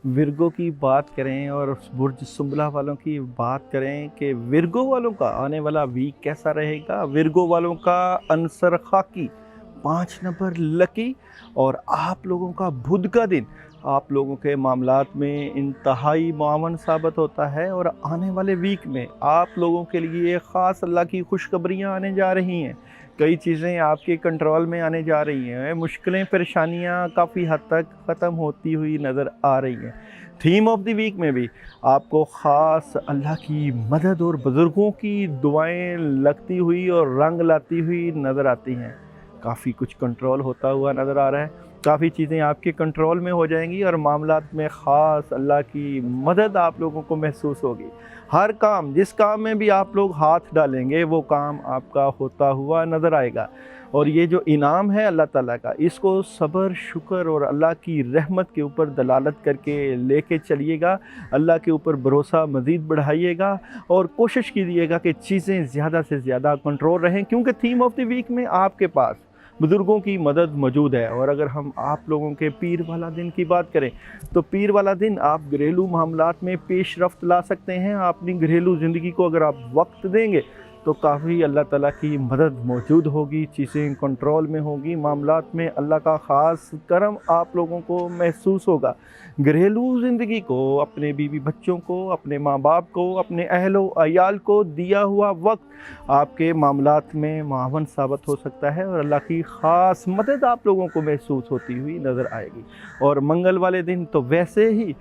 Speaker 2: ورگو کی بات کریں اور برج سنبلہ والوں کی بات کریں کہ ورگو والوں کا آنے والا ویک کیسا رہے گا۔ ورگو والوں کا عنصر خاکی 5 نمبر لکی، اور آپ لوگوں کا بدھ کا دن آپ لوگوں کے معاملات میں انتہائی معاون ثابت ہوتا ہے، اور آنے والے ویک میں آپ لوگوں کے لیے خاص اللہ کی خوشخبریاں آنے جا رہی ہیں۔ کئی چیزیں آپ کے کنٹرول میں آنے جا رہی ہیں، مشکلیں پریشانیاں کافی حد تک ختم ہوتی ہوئی نظر آ رہی ہیں۔ تھیم آف دی ویک میں بھی آپ کو خاص اللہ کی مدد اور بزرگوں کی دعائیں لگتی ہوئی اور رنگ لاتی ہوئی نظر آتی ہیں۔ کافی کچھ کنٹرول ہوتا ہوا نظر آ رہا ہے، کافی چیزیں آپ کے کنٹرول میں ہو جائیں گی، اور معاملات میں خاص اللہ کی مدد آپ لوگوں کو محسوس ہوگی۔ ہر کام، جس کام میں بھی آپ لوگ ہاتھ ڈالیں گے وہ کام آپ کا ہوتا ہوا نظر آئے گا، اور یہ جو انعام ہے اللہ تعالیٰ کا، اس کو صبر، شکر اور اللہ کی رحمت کے اوپر دلالت کر کے لے کے چلیے گا۔ اللہ کے اوپر بھروسہ مزید بڑھائیے گا، اور کوشش کیجیے گا کہ چیزیں زیادہ سے زیادہ کنٹرول رہیں، کیونکہ تھیم آف دی ویک میں آپ کے پاس بزرگوں کی مدد موجود ہے۔ اور اگر ہم آپ لوگوں کے پیر والا دن کی بات کریں تو پیر والا دن آپ گھریلو معاملات میں پیش رفت لا سکتے ہیں۔ اپنی گھریلو زندگی کو اگر آپ وقت دیں گے تو کافی اللہ تعالیٰ کی مدد موجود ہوگی، چیزیں کنٹرول میں ہوگی، معاملات میں اللہ کا خاص کرم آپ لوگوں کو محسوس ہوگا۔ گھریلو زندگی کو، اپنے بیوی بچوں کو، اپنے ماں باپ کو، اپنے اہل و عیال کو دیا ہوا وقت آپ کے معاملات میں معاون ثابت ہو سکتا ہے، اور اللہ کی خاص مدد آپ لوگوں کو محسوس ہوتی ہوئی نظر آئے گی۔ اور منگل والے دن تو ویسے ہی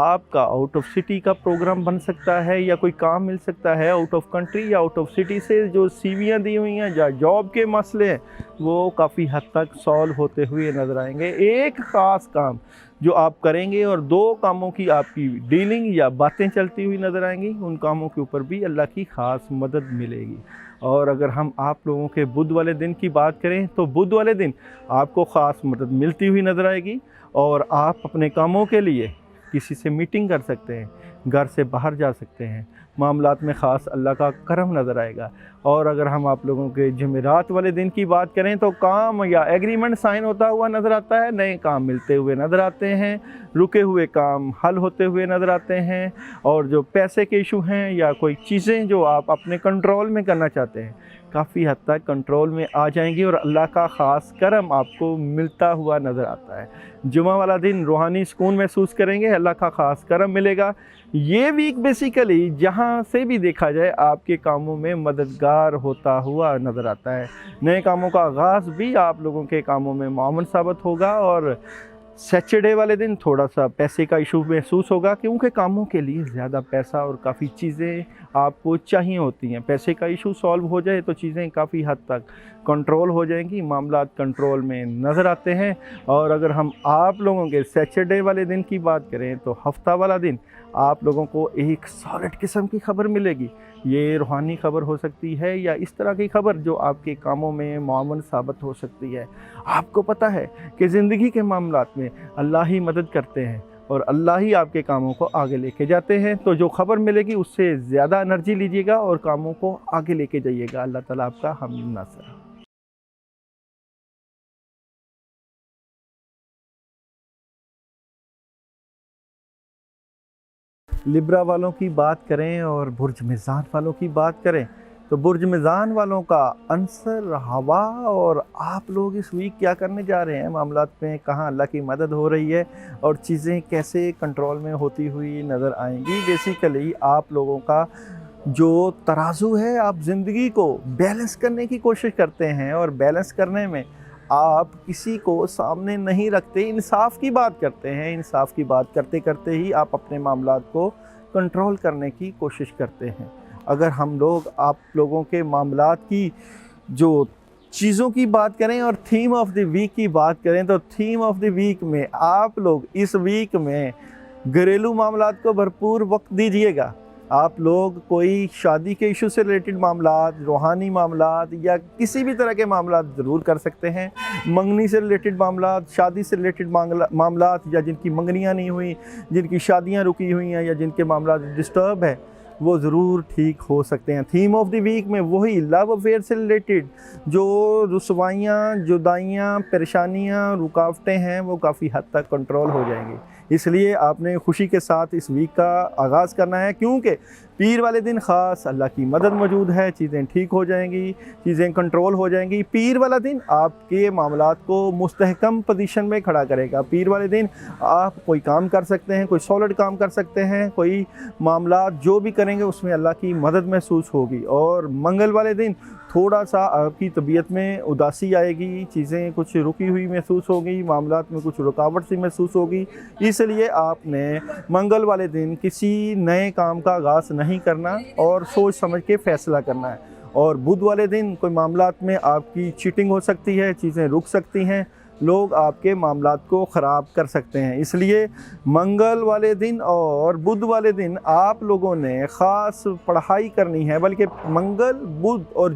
Speaker 2: آپ کا آؤٹ آف سٹی کا پروگرام بن سکتا ہے، یا کوئی کام مل سکتا ہے آؤٹ آف کنٹری یا آؤٹ آف سٹی سے۔ جو سیویاں دی ہوئی ہیں یا جاب کے مسئلے ہیں وہ کافی حد تک سالو ہوتے ہوئے نظر آئیں گے۔ ایک خاص کام جو آپ کریں گے اور 2 کاموں کی آپ کی ڈیلنگ یا باتیں چلتی ہوئی نظر آئیں گی، ان کاموں کے اوپر بھی اللہ کی خاص مدد ملے گی۔ اور اگر ہم آپ لوگوں کے بدھ والے دن کی بات کریں تو بدھ والے دن آپ کو خاص مدد ملتی ہوئی نظر آئے گی، اور آپ اپنے کاموں کے لیے کسی سے میٹنگ کر سکتے ہیں، گھر سے باہر جا سکتے ہیں، معاملات میں خاص اللہ کا کرم نظر آئے گا۔ اور اگر ہم آپ لوگوں کے جمعرات والے دن کی بات کریں تو کام یا ایگریمنٹ سائن ہوتا ہوا نظر آتا ہے، نئے کام ملتے ہوئے نظر آتے ہیں، رکے ہوئے کام حل ہوتے ہوئے نظر آتے ہیں، اور جو پیسے کے ایشو ہیں یا کوئی چیزیں جو آپ اپنے کنٹرول میں کرنا چاہتے ہیں کافی حد تک کنٹرول میں آ جائیں گی، اور اللہ کا خاص کرم آپ کو ملتا ہوا نظر آتا ہے۔ جمعہ والا دن روحانی سکون محسوس کریں گے، اللہ کا خاص کرم ملے گا۔ یہ ویک بیسیکلی جہاں سے بھی دیکھا جائے آپ کے کاموں میں مددگار ہوتا ہوا نظر آتا ہے۔ نئے کاموں کا آغاز بھی آپ لوگوں کے کاموں میں معاون ثابت ہوگا، اور سیچرڈے والے دن تھوڑا سا پیسے کا ایشو محسوس ہوگا، کیونکہ کاموں کے لیے زیادہ پیسہ اور کافی چیزیں آپ کو چاہیے ہوتی ہیں۔ پیسے کا ایشو سالو ہو جائے تو چیزیں کافی حد تک کنٹرول ہو جائیں گی، معاملات کنٹرول میں نظر آتے ہیں۔ اور اگر ہم آپ لوگوں کے سیچرڈے والے دن کی بات کریں تو ہفتہ والا دن آپ لوگوں کو ایک سالڈ قسم کی خبر ملے گی۔ یہ روحانی خبر ہو سکتی ہے یا اس طرح کی خبر جو آپ کے کاموں میں معاون ثابت ہو سکتی ہے۔ آپ کو پتہ ہے کہ زندگی کے معاملات میں اللہ ہی مدد کرتے ہیں، اور اللہ ہی آپ کے کاموں کو آگے لے کے جاتے ہیں۔ تو جو خبر ملے گی اس سے زیادہ انرجی لیجیے گا اور کاموں کو آگے لے کے جائیے گا۔ اللہ تعالیٰ آپ کا حامی ناصر۔ لبرا والوں کی بات کریں اور برج میزان والوں کی بات کریں تو برج میزان والوں کا عنصر ہوا، اور آپ لوگ اس ویک کیا کرنے جا رہے ہیں، معاملات میں کہاں اللہ کی مدد ہو رہی ہے اور چیزیں کیسے کنٹرول میں ہوتی ہوئی نظر آئیں گی۔ بیسیکلی آپ لوگوں کا جو ترازو ہے، آپ زندگی کو بیلنس کرنے کی کوشش کرتے ہیں، اور بیلنس کرنے میں آپ کسی کو سامنے نہیں رکھتے، انصاف کی بات کرتے ہیں۔ انصاف کی بات کرتے کرتے ہی آپ اپنے معاملات کو کنٹرول کرنے کی کوشش کرتے ہیں۔ اگر ہم لوگ آپ لوگوں کے معاملات کی جو چیزوں کی بات کریں اور تھیم آف دی ویک کی بات کریں تو تھیم آف دی ویک میں آپ لوگ اس ویک میں گھریلو معاملات کو بھرپور وقت دیجیے گا۔ آپ لوگ کوئی شادی کے ایشو سے ریلیٹڈ معاملات، روحانی معاملات یا کسی بھی طرح کے معاملات ضرور کر سکتے ہیں۔ منگنی سے ریلیٹڈ معاملات، شادی سے ریلیٹڈ معاملات، یا جن کی منگنیاں نہیں ہوئیں، جن کی شادیاں رکی ہوئی ہیں، یا جن کے معاملات ڈسٹرب ہے، وہ ضرور ٹھیک ہو سکتے ہیں۔ تھیم آف دی ویک میں وہی لو افیئر سے ریلیٹڈ جو رسوائیاں، جدائیاں، پریشانیاں، رکاوٹیں ہیں وہ کافی حد تک کنٹرول ہو جائیں گی، اس لیے آپ نے خوشی کے ساتھ اس ویک کا آغاز کرنا ہے، کیونکہ پیر والے دن خاص اللہ کی مدد موجود ہے، چیزیں ٹھیک ہو جائیں گی، چیزیں کنٹرول ہو جائیں گی۔ پیر والا دن آپ کے معاملات کو مستحکم پوزیشن میں کھڑا کرے گا۔ پیر والے دن آپ کوئی کام کر سکتے ہیں، کوئی سالڈ کام کر سکتے ہیں، کوئی معاملات جو بھی کریں گے اس میں اللہ کی مدد محسوس ہوگی۔ اور منگل والے دن تھوڑا سا آپ کی طبیعت میں اداسی آئے گی، چیزیں کچھ رکی ہوئی محسوس ہوگی، معاملات میں کچھ رکاوٹ سی محسوس ہوگی، اس لیے آپ نے منگل والے دن کسی نئے کام کا آغاز نہیں کرنا اور سوچ سمجھ کے فیصلہ کرنا ہے۔ اور بدھ والے دن کوئی معاملات میں آپ کی چیٹنگ ہو سکتی ہے، چیزیں رک سکتی ہیں، لوگ آپ کے معاملات کو خراب کر سکتے ہیں، اس لیے منگل والے دن اور بدھ والے دن آپ لوگوں نے خاص پڑھائی کرنی ہے، بلکہ منگل، بدھ اور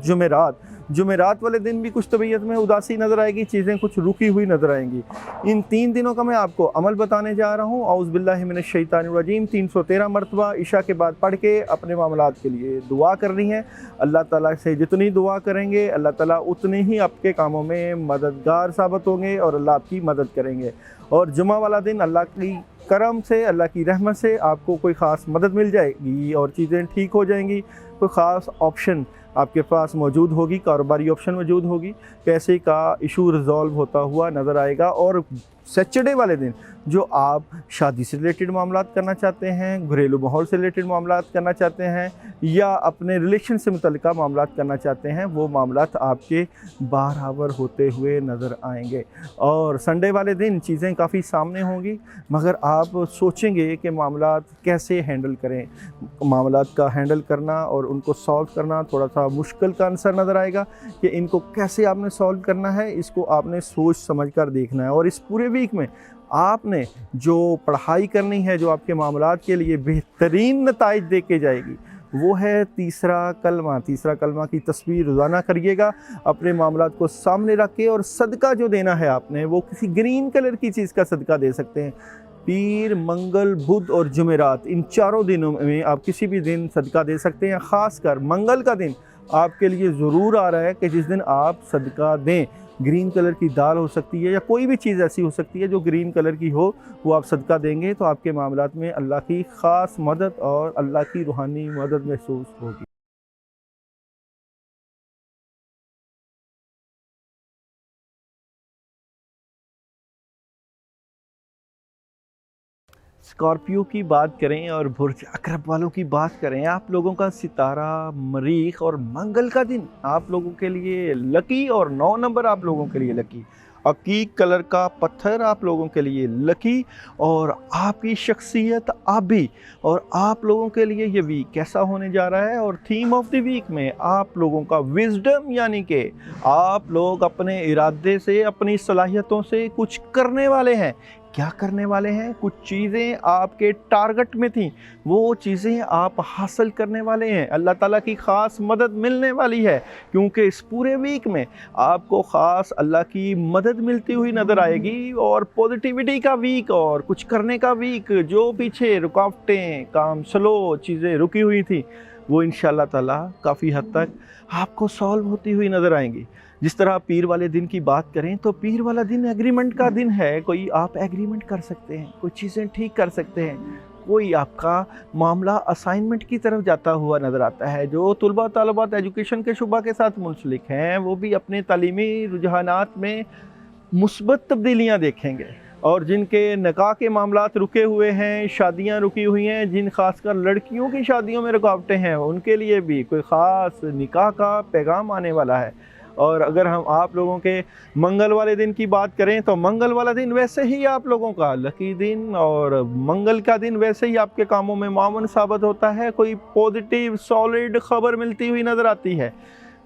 Speaker 2: جمعرات والے دن بھی کچھ طبیعت میں اداسی نظر آئے گی، چیزیں کچھ رکی ہوئی نظر آئیں گی۔ ان 3 دنوں کا میں آپ کو عمل بتانے جا رہا ہوں۔ اعوذ باللہ من الشیطان الرجیم 313 مرتبہ عشاء کے بعد پڑھ کے اپنے معاملات کے لیے دعا کرنی ہے۔ اللہ تعالیٰ سے جتنی دعا کریں گے اللہ تعالیٰ اتنی ہی آپ کے کاموں میں مددگار ثابت ہوں گے اور اللہ آپ کی مدد کریں گے۔ اور جمعہ والا دن اللہ کی کرم سے، اللہ کی رحمت سے آپ کو کوئی خاص مدد مل جائے گی اور چیزیں ٹھیک ہو جائیں گی، کوئی خاص آپشن آپ کے پاس موجود ہوگی، کاروباری آپشن موجود ہوگی، پیسے کا ایشو ریزالو ہوتا ہوا نظر آئے گا۔ اور سیچرڈے والے دن جو آپ شادی سے ریلیٹڈ معاملات کرنا چاہتے ہیں، گھریلو ماحول سے ریلیٹڈ معاملات کرنا چاہتے ہیں یا اپنے ریلیشن سے متعلقہ معاملات کرنا چاہتے ہیں، وہ معاملات آپ کے برابر ہوتے ہوئے نظر آئیں گے۔ اور سنڈے والے دن چیزیں کافی سامنے ہوں گی، مگر آپ سوچیں گے کہ معاملات کیسے ہینڈل کریں۔ معاملات کا ہینڈل کرنا اور ان کو سالو کرنا تھوڑا سا مشکل کا عنصر نظر آئے گا کہ ان کو کیسے آپ نے سالو کرنا ہے، اس کو آپ نے سوچ سمجھ کر دیکھنا ہے۔ اور اس پورے ویک میں آپ نے جو پڑھائی کرنی ہے، جو آپ کے معاملات کے لیے بہترین نتائج دے کے جائے گی، وہ ہے تیسرا کلمہ کی تصویر روزانہ کریے گا اپنے معاملات کو سامنے رکھ کے۔ اور صدقہ جو دینا ہے آپ نے وہ کسی گرین کلر کی چیز کا صدقہ دے سکتے ہیں۔ پیر، منگل، بدھ اور جمعرات، ان 4 دنوں میں آپ کسی بھی دن صدقہ دے سکتے ہیں۔ خاص کر منگل کا دن آپ کے لیے ضرور آ رہا ہے کہ جس دن آپ صدقہ دیں۔ گرین کلر کی دال ہو سکتی ہے یا کوئی بھی چیز ایسی ہو سکتی ہے جو گرین کلر کی ہو، وہ آپ صدقہ دیں گے تو آپ کے معاملات میں اللہ کی خاص مدد اور اللہ کی روحانی مدد محسوس ہوگی۔ اسکارپیو کی بات کریں اور برج اقرب والوں کی بات کریں، آپ لوگوں کا ستارہ مریخ اور منگل کا دن آپ لوگوں کے لیے لکی، اور 9 نمبر آپ لوگوں کے لیے لکی۔ عقیق کلر کا پتھر آپ لوگوں کے لیے لکی، اور آپ کی شخصیت آبی، اور آپ لوگوں کے لیے یہ ویک کیسا ہونے جا رہا ہے۔ اور تھیم آف دی ویک میں آپ لوگوں کا وزڈم، یعنی کہ آپ لوگ اپنے ارادے سے، اپنی صلاحیتوں سے کچھ کرنے والے ہیں۔ کیا کرنے والے ہیں؟ کچھ چیزیں آپ کے ٹارگٹ میں تھیں، وہ چیزیں آپ حاصل کرنے والے ہیں۔ اللہ تعالیٰ کی خاص مدد ملنے والی ہے، کیونکہ اس پورے ویک میں آپ کو خاص اللہ کی مدد ملتی ہوئی نظر آئے گی۔ اور پوزیٹیوٹی کا ویک اور کچھ کرنے کا ویک، جو پیچھے رکاوٹیں، کام سلو، چیزیں رکی ہوئی تھیں، وہ انشاءاللہ تعالیٰ کافی حد تک آپ کو سالو ہوتی ہوئی نظر آئیں گی۔ جس طرح پیر والے دن کی بات کریں تو پیر والا دن ایگریمنٹ کا دن ہے۔ کوئی آپ ایگریمنٹ کر سکتے ہیں، کوئی چیزیں ٹھیک کر سکتے ہیں، کوئی آپ کا معاملہ اسائنمنٹ کی طرف جاتا ہوا نظر آتا ہے۔ جو طلباء طالبات ایجوکیشن کے شعبہ کے ساتھ منسلک ہیں وہ بھی اپنے تعلیمی رجحانات میں مثبت تبدیلیاں دیکھیں گے۔ اور جن کے نکاح کے معاملات رکے ہوئے ہیں، شادیاں رکی ہوئی ہیں، جن خاص کر لڑکیوں کی شادیوں میں رکاوٹیں ہیں، ان کے لیے بھی کوئی خاص نکاح کا پیغام آنے والا ہے۔ اور اگر ہم آپ لوگوں کے منگل والے دن کی بات کریں تو منگل والا دن ویسے ہی آپ لوگوں کا لکی دن، اور منگل کا دن ویسے ہی آپ کے کاموں میں معاون ثابت ہوتا ہے۔ کوئی پوزیٹیو سالڈ خبر ملتی ہوئی نظر آتی ہے۔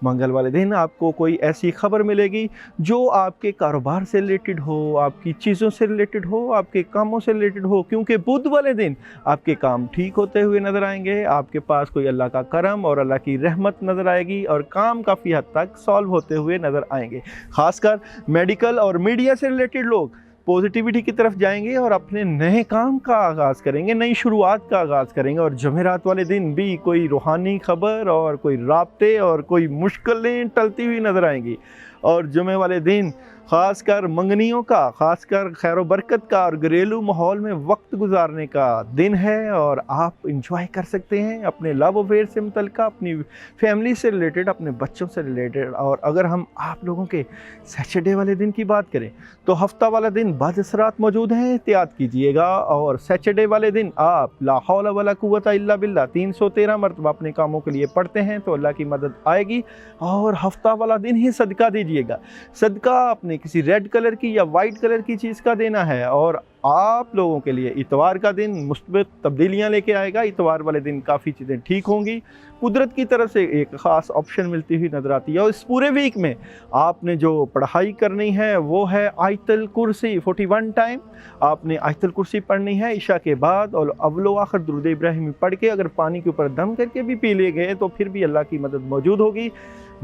Speaker 2: منگل والے دن آپ کو کوئی ایسی خبر ملے گی جو آپ کے کاروبار سے ریلیٹڈ ہو، آپ کی چیزوں سے ریلیٹڈ ہو، آپ کے کاموں سے ریلیٹڈ ہو، کیونکہ بدھ والے دن آپ کے کام ٹھیک ہوتے ہوئے نظر آئیں گے۔ آپ کے پاس کوئی اللہ کا کرم اور اللہ کی رحمت نظر آئے گی، اور کام کافی حد تک سالو ہوتے ہوئے نظر آئیں گے۔ خاص کر میڈیکل اور میڈیا سے ریلیٹڈ لوگ پوزیٹیوٹی کی طرف جائیں گے اور اپنے نئے کام کا آغاز کریں گے، نئی شروعات کا آغاز کریں گے۔ اور جمعرات والے دن بھی کوئی روحانی خبر اور کوئی رابطے اور کوئی مشکلیں ٹلتی ہوئی نظر آئیں گی۔ اور جمعے والے دن خاص کر منگنیوں کا، خاص کر خیر و برکت کا اور گھریلو ماحول میں وقت گزارنے کا دن ہے، اور آپ انجوائے کر سکتے ہیں اپنے لو افیئر سے متعلقہ، اپنی فیملی سے ریلیٹڈ، اپنے بچوں سے ریلیٹڈ۔ اور اگر ہم آپ لوگوں کے سیچرڈے والے دن کی بات کریں تو ہفتہ والا دن بعض اثرات موجود ہیں، احتیاط کیجئے گا۔ اور سیچرڈے والے دن آپ لا حول ولا قوت الا باللہ 313 مرتبہ اپنے کاموں کے لیے پڑھتے ہیں تو اللہ کی مدد آئے گی۔ اور ہفتہ والا دن ہی صدقہ دیجئے گا، صدقہ اپنے کسی ریڈ کلر کی یا وائٹ کلر کی چیز کا دینا ہے۔ اور آپ لوگوں کے لیے اتوار کا دن مثبت تبدیلیاں لے کے آئے گا، اتوار والے دن کافی چیزیں ٹھیک ہوں گی، قدرت کی طرف سے ایک خاص آپشن ملتی ہوئی نظر آتی ہے۔ اور اس پورے ویک میں آپ نے جو پڑھائی کرنی ہے وہ ہے آیت الکرسی 41 ٹائم آپ نے آیت الکرسی پڑھنی ہے عشاء کے بعد، اور اول و آخر درود ابراہیمی پڑھ کے اگر پانی کے اوپر دم کر کے بھی پی لے گئے تو پھر بھی اللہ کی مدد موجود ہوگی۔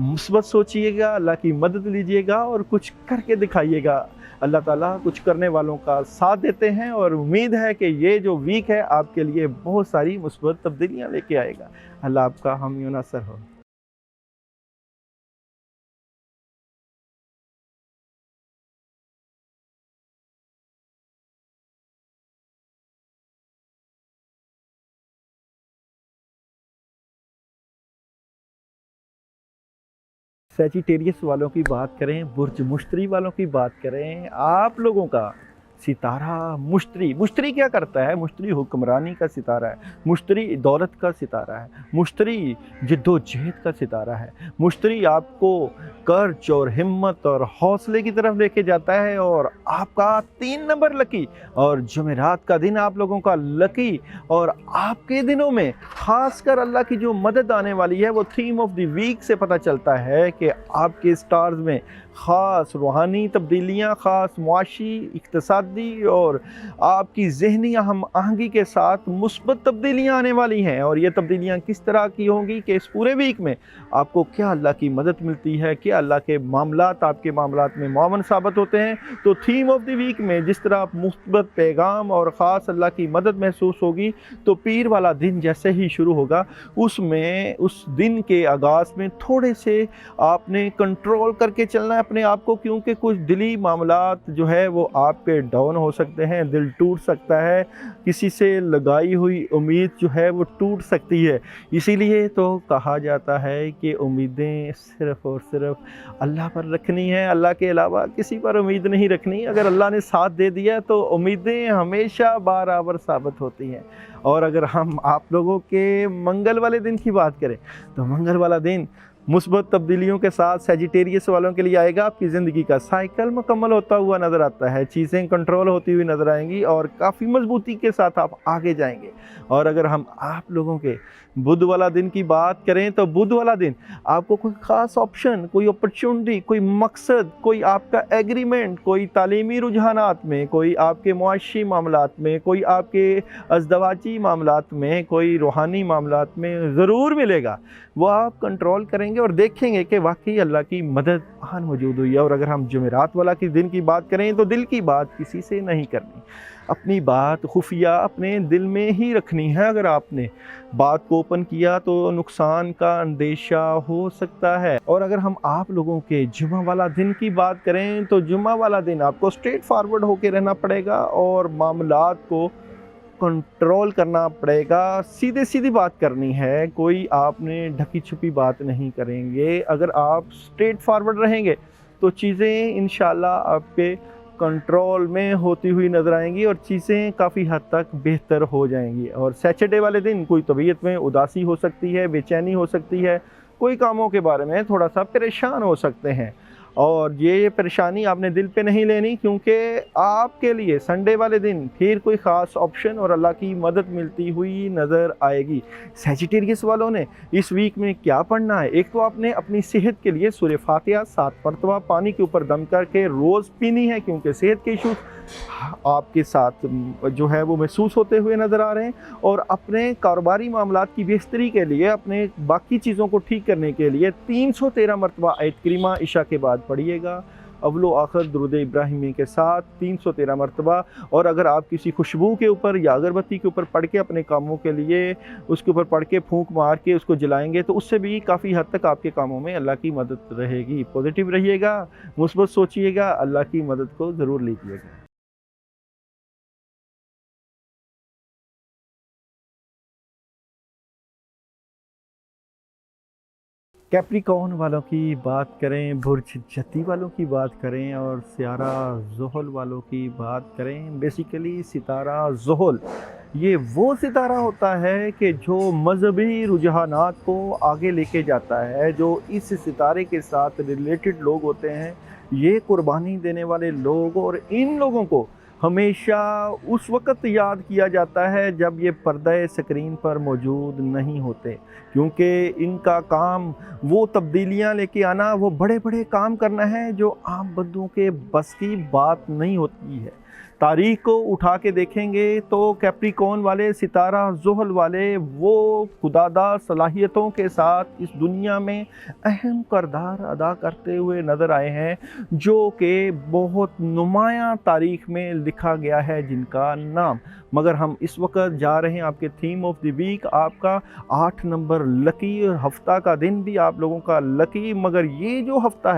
Speaker 2: مثبت سوچئے گا، اللہ کی مدد لیجئے گا اور کچھ کر کے دکھائیے گا۔ اللہ تعالیٰ کچھ کرنے والوں کا ساتھ دیتے ہیں، اور امید ہے کہ یہ جو ویک ہے آپ کے لیے بہت ساری مثبت تبدیلیاں لے کے آئے گا۔ اللہ آپ کا حامی و ناصر ہو۔ سیجیٹیریس والوں کی بات کریں، برج مشتری والوں کی بات کریں، آپ لوگوں کا ستارہ مشتری کیا کرتا ہے؟ مشتری حکمرانی کا ستارہ ہے، مشتری دولت کا ستارہ ہے، مشتری جد و جہد کا ستارہ ہے، مشتری آپ کو کرج اور ہمت اور حوصلے کی طرف لے کے جاتا ہے۔ اور آپ کا 3 نمبر لکی، اور جمعرات کا دن آپ لوگوں کا لکی، اور آپ کے دنوں میں خاص کر اللہ کی جو مدد آنے والی ہے وہ تھیم آف دی ویک سے پتہ چلتا ہے کہ آپ کے سٹارز میں خاص روحانی تبدیلیاں، خاص معاشی، اقتصادی اور آپ کی ذہنی ہم آہنگی کے ساتھ مثبت تبدیلیاں آنے والی ہیں۔ اور یہ تبدیلیاں کس طرح کی ہوں گی کہ اس پورے ویک میں آپ کو کیا اللہ کی مدد ملتی ہے، کیا اللہ کے معاملات آپ کے معاملات میں معاون ثابت ہوتے ہیں۔ تو تھیم آف دی ویک میں جس طرح آپ مثبت پیغام اور خاص اللہ کی مدد محسوس ہوگی، تو پیر والا دن جیسے ہی شروع ہوگا اس میں اس دن کے آغاز میں تھوڑے سے آپ نے کنٹرول کر کے چلنا ہے اپنے آپ کو، کیونکہ کچھ دلی معاملات جو ہے وہ آپ کے ڈاؤن ہو سکتے ہیں، دل ٹوٹ سکتا ہے، کسی سے لگائی ہوئی امید جو ہے وہ ٹوٹ سکتی ہے۔ اسی لیے تو کہا جاتا ہے کہ امیدیں صرف اور صرف اللہ پر رکھنی ہے، اللہ کے علاوہ کسی پر امید نہیں رکھنی۔ اگر اللہ نے ساتھ دے دیا تو امیدیں ہمیشہ برابر ثابت ہوتی ہیں۔ اور اگر ہم آپ لوگوں کے منگل والے دن کی بات کریں تو منگل والا دن مثبت تبدیلیوں کے ساتھ سیجیٹیریس والوں کے لیے آئے گا۔ آپ کی زندگی کا سائیکل مکمل ہوتا ہوا نظر آتا ہے، چیزیں کنٹرول ہوتی ہوئی نظر آئیں گی اور کافی مضبوطی کے ساتھ آپ آگے جائیں گے۔ اور اگر ہم آپ لوگوں کے بدھ والا دن کی بات کریں تو بدھ والا دن آپ کو کوئی خاص آپشن، کوئی اپرچونٹی، کوئی مقصد، کوئی آپ کا ایگریمنٹ، کوئی تعلیمی رجحانات میں، کوئی آپ کے معاشی معاملات میں، کوئی آپ کے ازدواجی معاملات میں، کوئی روحانی معاملات میں ضرور ملے گا۔ وہ آپ کنٹرول کریں گے اور دیکھیں گے کہ واقعی اللہ کی مدد آن موجود ہوئی ہے۔ اور اگر ہم جمعرات والا کی دن کی بات کریں تو دل کی بات کسی سے نہیں کرنی، اپنی بات خفیہ اپنے دل میں ہی رکھنی ہے۔ اگر آپ نے بات کو اوپن کیا تو نقصان کا اندیشہ ہو سکتا ہے۔ اور اگر ہم آپ لوگوں کے جمعہ والا دن کی بات کریں تو جمعہ والا دن آپ کو اسٹریٹ فارورڈ ہو کے رہنا پڑے گا اور معاملات کو کنٹرول کرنا پڑے گا، سیدھے سیدھی بات کرنی ہے، کوئی آپ نے ڈھکی چھپی بات نہیں کریں گے۔ اگر آپ اسٹریٹ فارورڈ رہیں گے تو چیزیں انشاءاللہ آپ کے کنٹرول میں ہوتی ہوئی نظر آئیں گی اور چیزیں کافی حد تک بہتر ہو جائیں گی۔ اور سیچرڈے والے دن کوئی طبیعت میں اداسی ہو سکتی ہے، بے چینی ہو سکتی ہے، کوئی کاموں کے بارے میں تھوڑا سا پریشان ہو سکتے ہیں، اور یہ پریشانی آپ نے دل پہ نہیں لینی، کیونکہ آپ کے لیے سنڈے والے دن پھر کوئی خاص آپشن اور اللہ کی مدد ملتی ہوئی نظر آئے گی۔ سیجیٹیریس والوں نے اس ویک میں کیا پڑھنا ہے؟ ایک تو آپ نے اپنی صحت کے لیے سورہ فاتحہ 7 مرتبہ پانی کے اوپر دم کر کے روز پینی ہے، کیونکہ صحت کے ایشوز آپ کے ساتھ جو ہے وہ محسوس ہوتے ہوئے نظر آ رہے ہیں۔ اور اپنے کاروباری معاملات کی بہتری کے لیے، اپنے باقی چیزوں کو ٹھیک کرنے کے لیے 313 مرتبہ آیت کریمہ عشاء کے بعد پڑھیے گا۔ अव्वल व आखिर दुरूद इब्राहिमी के साथ 313 मरतबा। और अगर आप किसी खुशबू के ऊपर या अगरबत्ती के ऊपर पढ़ के अपने कामों के लिए उसके ऊपर पढ़ के फूंक मार के उसको जलाएंगे तो उससे भी काफ़ी हद तक आपके कामों में अल्लाह की मदद रहेगी। पॉजिटिव रहिएगा, मुस्बत सोचिएगा, अल्लाह की मदद को ज़रूर लीजिएगा। कैप्रिकॉर्न वालों की बात करें, बुर्ज जती वालों की बात करें और सितारा ज़ुहल वालों की बात करें। बेसिकली सितारा ज़ुहल ये वो सितारा होता है कि जो मजहबी रुझानात को आगे लेके जाता है। जो इस सितारे के साथ रिलेटेड लोग होते हैं, ये कुर्बानी देने वाले लोग, और इन लोगों को हमेशा उस वक़्त याद किया जाता है जब ये पर्दा स्क्रीन पर मौजूद नहीं होते, क्योंकि इनका काम वो तब्दीलियाँ लेके आना, वो बड़े बड़े काम करना है जो आम बंदों के बस की बात नहीं होती है। तारीख को उठा के देखेंगे तो कैप्रिकॉर्न वाले, सितारा ज़ुहल वाले, वो खुदादा सलाहियतों के साथ इस दुनिया में अहम किरदार अदा करते हुए नज़र आए हैं, जो कि बहुत नुमायाँ तारीख़ में लिखा गया है जिनका नाम। मगर हम इस वक्त जा रहे हैं आपके थीम ऑफ द वीक, आपका 8 नंबर लकी, और हफ्ता का दिन भी आप लोगों का लकी। मगर ये जो हफ्ता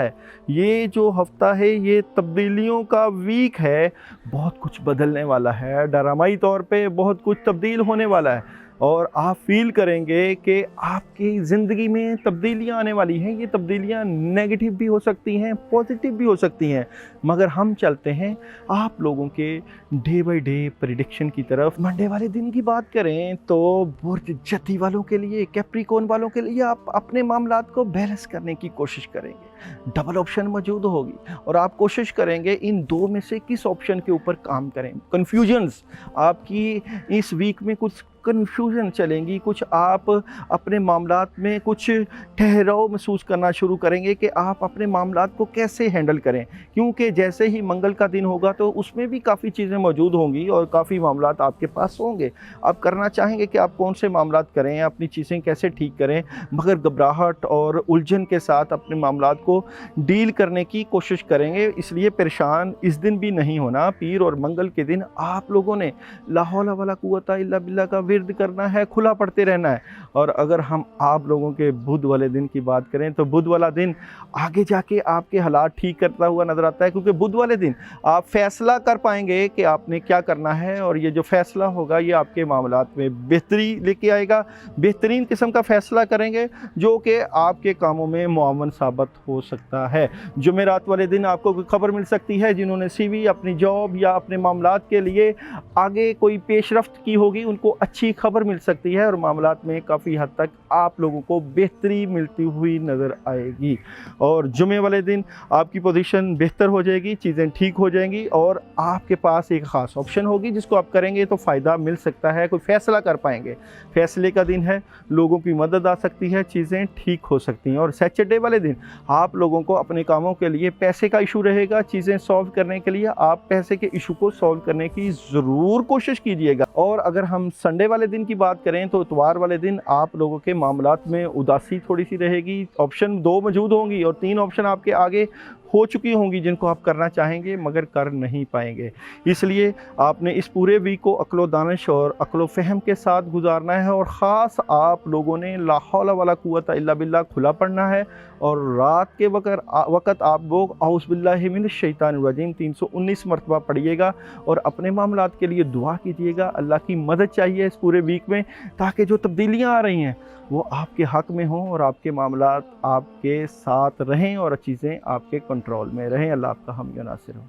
Speaker 2: है ये तब्दीलियों का वीक है। बहुत कुछ बदलने वाला है, ड्रामाई तौर पे बहुत कुछ तब्दील होने वाला है, और आप फील करेंगे कि आपकी ज़िंदगी में तब्दीलियाँ आने वाली हैं। ये तब्दीलियाँ नेगेटिव भी हो सकती हैं, पॉजिटिव भी हो सकती हैं। मगर हम चलते हैं आप लोगों के डे बाय डे प्रेडिक्शन की तरफ। मंडे वाले दिन की बात करें तो बुर्ज जती वालों के लिए, कैप्रिकॉर्न वालों के लिए आप अपने मामलात को बैलेंस करने की कोशिश करेंगे। डबल ऑप्शन मौजूद होगी और आप कोशिश करेंगे इन दो में से किस ऑप्शन के ऊपर काम करें। कन्फ्यूजन्स आपकी इस वीक में कुछ कन्फ्यूजन चलेंगी, कुछ आप अपने मामलात में कुछ ठहराव महसूस करना शुरू करेंगे कि आप अपने मामलात को कैसे हैंडल करें, क्योंकि जैसे ही मंगल का दिन होगा तो उसमें भी काफ़ी चीज़ें मौजूद होंगी और काफ़ी मामलात आपके पास होंगे। आप करना चाहेंगे कि आप कौन से मामलात करें, अपनी चीज़ें कैसे ठीक करें, मगर घबराहट और उलझन के साथ अपने मामलात को डील करने की कोशिश करेंगे। इसलिए परेशान इस दिन भी नहीं होना। पीर और मंगल के दिन आप लोगों ने ला हौला वला कुव्वता इल्ला बिल्लाह का विर्द करना है, खुला पढ़ते रहना है। और अगर हम आप लोगों के बुध वाले दिन की बात करें तो बुध वाला दिन आगे जाके आपके हालात ठीक करता हुआ नज़र आता है, क्योंकि बुध वाले दिन आप फैसला कर पाएंगे कि आपने क्या करना है, और ये जो फैसला होगा ये आपके मामलात में बेहतरी लेके आएगा। बेहतरीन किस्म का फैसला करेंगे जो कि आपके कामों में मुआवन साबित हो सकता है। जुमेरात वाले दिन आपको कोई खबर मिल सकती है, जिन्होंने CV, अपनी जॉब या अपने मामलात के लिए आगे कोई पेशरफ्त की होगी, उनको अच्छी खबर मिल सकती है और मामलात में काफ़ी हद तक आप लोगों को बेहतरी मिलती हुई नज़र आएगी। और जुमे वाले दिन आपकी पोजीशन बेहतर हो जाएगी, चीज़ें ठीक हो जाएंगी और आपके पास एक ख़ास ऑप्शन होगी जिसको आप करेंगे तो फ़ायदा मिल सकता है, कोई फ़ैसला कर पाएंगे। फैसले का दिन है, लोगों की मदद आ सकती है, चीज़ें ठीक हो सकती हैं। और सैटरडे वाले दिन आप लोगों को अपने कामों के लिए पैसे का इशू रहेगा, चीज़ें सॉल्व करने के लिए आप पैसे के इशू को सॉल्व करने की ज़रूर कोशिश कीजिएगा। और अगर हम संडे वाले दिन की बात करें तो इतवार वाले दिन आप लोगों के मामलात में उदासी थोड़ी सी रहेगी। ऑप्शन 2 मौजूद होंगी और 3 ऑप्शन आपके आगे हो चुकी होंगी जिनको आप करना चाहेंगे मगर कर नहीं पाएंगे। इसलिए आपने इस पूरे वीक को अक्लो दानिश और अक्लो फ़हम के साथ गुजारना है, और ख़ास आप लोगों ने ला हौला वला कुव्वता इल्ला बिल्लाह खुला पढ़ना है। और रात के वक़्त आप लोग औज़ु बिल्लाहि मिनश शैतानिर रजीम 319 मरतबा पढ़िएगा और अपने मामलात के लिए दुआ कीजिएगा। अल्लाह की मदद चाहिए इस पूरे वीक में, ताकि जो तब्दीलियाँ आ रही हैं वो आपके हक़ में हों और आपके मामलात आपके साथ रहें और चीज़ें आपके कंट्रोल में रहें। अल्लाह आपका हामी और नासिर हो।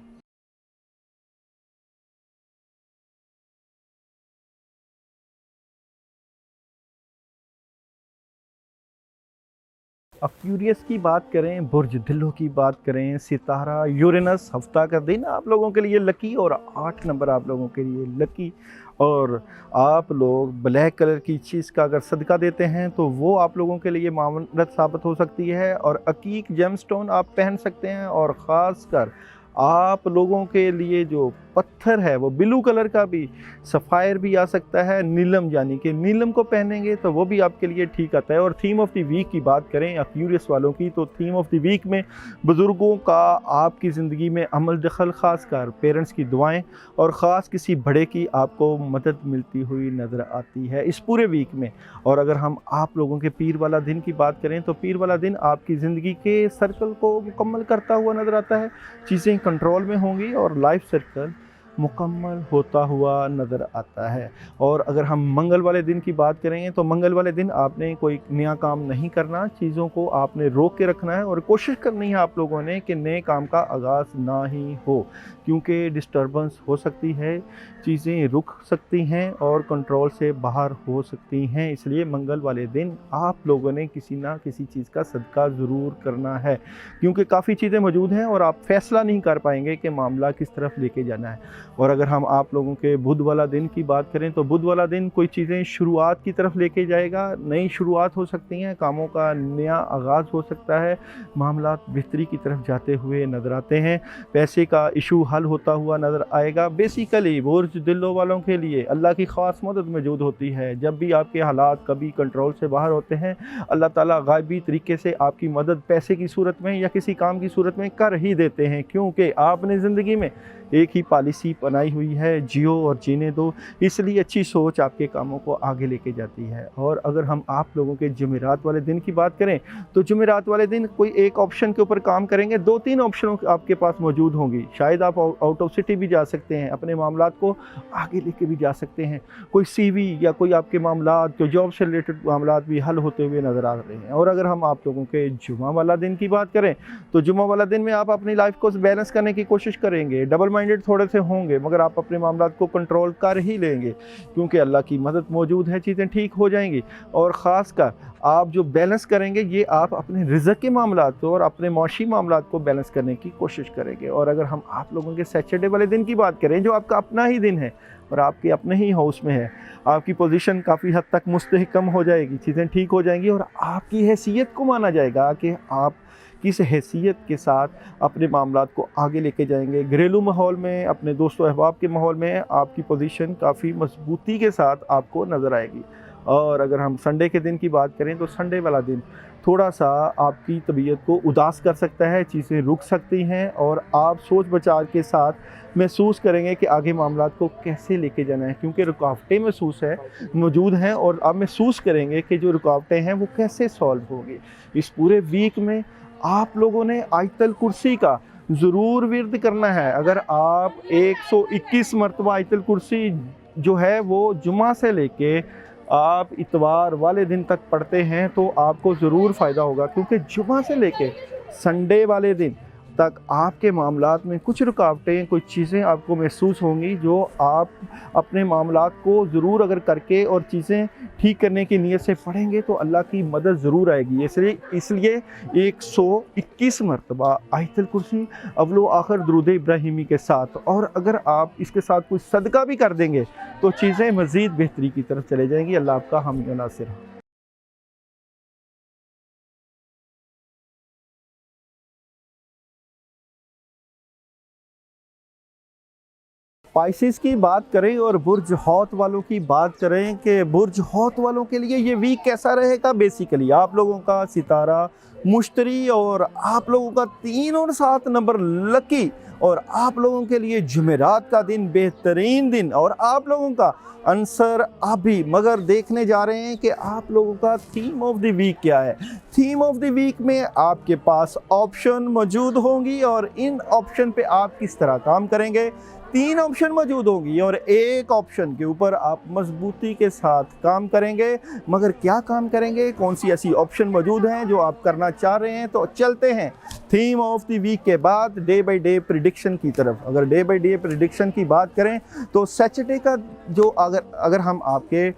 Speaker 2: एक्वेरियस की बात करें, बुर्ज दिलों की बात करें, सितारा यूरेनस, हफ्ता का दिन आप लोगों के लिए लकी और 8 नंबर आप लोगों के लिए लकी। और आप लोग ब्लैक कलर की चीज़ का अगर सदका देते हैं तो वो आप लोगों के लिए मामूनत साबित हो सकती है। और अकीक जेमस्टोन आप पहन सकते हैं, और ख़ास कर आप लोगों के लिए जो पत्थर है वो ब्लू कलर का भी, सफ़ायर भी आ सकता है, नीलम यानी कि नीलम को पहनेंगे तो वो भी आपके लिए ठीक आता है। और थीम ऑफ द वीक की बात करें एक्यूरियस वालों की, तो थीम ऑफ द वीक में बुज़ुर्गों का आपकी ज़िंदगी में अमल दखल, ख़ासकर पेरेंट्स की दुआएं और ख़ास किसी बड़े की आपको मदद मिलती हुई नज़र आती है इस पूरे वीक में। और अगर हम आप लोगों के पीर वाला दिन की बात करें तो पीर वाला दिन आपकी ज़िंदगी के सर्कल को मुकम्मल करता हुआ नज़र आता है, चीज़ें कंट्रोल में होंगी और लाइफ सर्कल मुकम्मल होता हुआ नज़र आता है। और अगर हम मंगल वाले दिन की बात करेंगे तो मंगल वाले दिन आपने कोई नया काम नहीं करना, चीज़ों को आपने रोक के रखना है और कोशिश करनी है आप लोगों ने कि नए काम का आगाज़ ना ही हो, क्योंकि डिस्टर्बेंस हो सकती है, चीज़ें रुक सकती हैं और कंट्रोल से बाहर हो सकती हैं। इसलिए मंगल वाले दिन आप लोगों ने किसी ना किसी चीज़ का सदका ज़रूर करना है, क्योंकि काफ़ी चीज़ें मौजूद हैं और आप फ़ैसला नहीं कर पाएंगे कि मामला किस तरफ लेके जाना है। और अगर हम आप लोगों के बुध वाला दिन की बात करें तो बुध वाला दिन कोई चीज़ें शुरुआत की तरफ लेके जाएगा, नई शुरुआत हो सकती हैं, कामों का नया आगाज़ हो सकता है, मामलात बेहतरी की तरफ जाते हुए नज़र आते हैं, पैसे का इशू हल होता हुआ नज़र आएगा। बेसिकली बुर्ज दिलों वालों के लिए अल्लाह की ख़ास मदद मौजूद होती है। जब भी आपके हालात कभी कंट्रोल से बाहर होते हैं, अल्लाह ताला गायबी तरीके से आपकी मदद पैसे की सूरत में या किसी काम की सूरत में कर ही देते हैं, क्योंकि आपने ज़िंदगी में एक ही पॉलिसी बनाई हुई है, जियो और जीने दो। इसलिए अच्छी सोच आपके कामों को आगे लेके जाती है। और अगर हम आप लोगों के जुमेरात वाले दिन की बात करें तो जुमेरात वाले दिन कोई एक ऑप्शन के ऊपर काम करेंगे, 2-3 ऑप्शन आपके पास मौजूद होंगी। शायद आप आउट ऑफ सिटी भी जा सकते हैं, अपने मामलात को आगे लेके भी जा सकते हैं, कोई CV या कोई आपके मामलात जो जॉब से रिलेटेड मामलात भी हल होते हुए नज़र आ रहे हैं। और अगर हम आप लोगों के जुमा वाला दिन की बात करें तो जुमा वाला दिन में आप अपनी लाइफ को बैलेंस करने की कोशिश करेंगे, डबल माइंडेड थोड़े से होंगे, मगर आप अपने मामलात को कंट्रोल कर ही लेंगे, क्योंकि अल्लाह की मदद मौजूद है, चीज़ें ठीक हो जाएंगी। और ख़ासकर आप जो बैलेंस करेंगे ये आप अपने रिज़्क़ के मामलात और अपने माशी मामलात को बैलेंस करने की कोशिश करेंगे। और अगर हम आप लोगों के सैटरडे वाले दिन की बात करें जो आपका अपना ही दिन है और आपके अपने ही हाउस में है, आपकी पोजीशन काफ़ी हद तक मुस्तहकम हो जाएगी, चीज़ें ठीक हो जाएंगी और आपकी हैसियत को माना जाएगा कि आप किस हैसियत के साथ अपने मामलात को आगे लेके जाएंगे। घरेलू माहौल में, अपने दोस्तों अहबाब के माहौल में आपकी पोजीशन काफ़ी मजबूती के साथ आपको नज़र आएगी। और अगर हम संडे के दिन की बात करें तो संडे वाला दिन थोड़ा सा आपकी तबीयत को उदास कर सकता है, चीज़ें रुक सकती हैं और आप सोच बचाव के साथ महसूस करेंगे कि आगे मामलात को कैसे लेके जाना है, क्योंकि रुकावटें मौजूद हैं और आप महसूस करेंगे कि जो रुकावटें हैं वो कैसे सॉल्व होगी। इस पूरे वीक में आप लोगों ने आयतल कुर्सी का ज़रूर विर्द करना है। अगर आप 121 मरतबा आयतल कुर्सी जो है वो जुमा से लेके आप इतवार वाले दिन तक पढ़ते हैं तो आपको ज़रूर फ़ायदा होगा, क्योंकि जुमा से लेके संडे वाले दिन तक आपके मामलात में कुछ रुकावटें, कुछ चीज़ें आपको महसूस होंगी जो आप अपने मामलात को ज़रूर अगर करके और चीज़ें ठीक करने की नीयत से पढ़ेंगे तो अल्लाह की मदद ज़रूर आएगी। इसलिए 121 मरतबा आयतल कुर्सी अव्वल व आखिर दुरूद इब्राहिमी के साथ, और अगर आप इसके साथ कुछ सदका भी कर देंगे तो चीज़ें मज़ीद बेहतरी की तरफ चले जाएंगी। अल्लाह आपका हामी व नासिर हो। स्पाइसेस की बात करें और बुर्ज हौत वालों की बात करें कि बुर्ज हौत वालों के लिए ये वीक कैसा रहेगा। बेसिकली आप लोगों का सितारा मुश्तरी और आप लोगों का 3 और 7 नंबर लकी, और आप लोगों के लिए जुमेरात का दिन बेहतरीन दिन, और आप लोगों का आंसर अभी मगर देखने जा रहे हैं कि आप लोगों का थीम ऑफ द वीक क्या है। थीम ऑफ द वीक में आपके पास ऑप्शन मौजूद होंगी और इन ऑप्शन पे आप किस तरह काम करेंगे। 3 ऑप्शन मौजूद होंगी और एक ऑप्शन के ऊपर आप मजबूती के साथ काम करेंगे। मगर क्या काम करेंगे, कौन सी ऐसी ऑप्शन मौजूद हैं जो आप करना चाह रहे हैं। तो चलते हैं थीम ऑफ द वीक के बाद डे बाय डे प्रेडिक्शन की तरफ। अगर डे बाय डे प्रेडिक्शन की बात करें तो सैटरडे का जो अगर हम आपके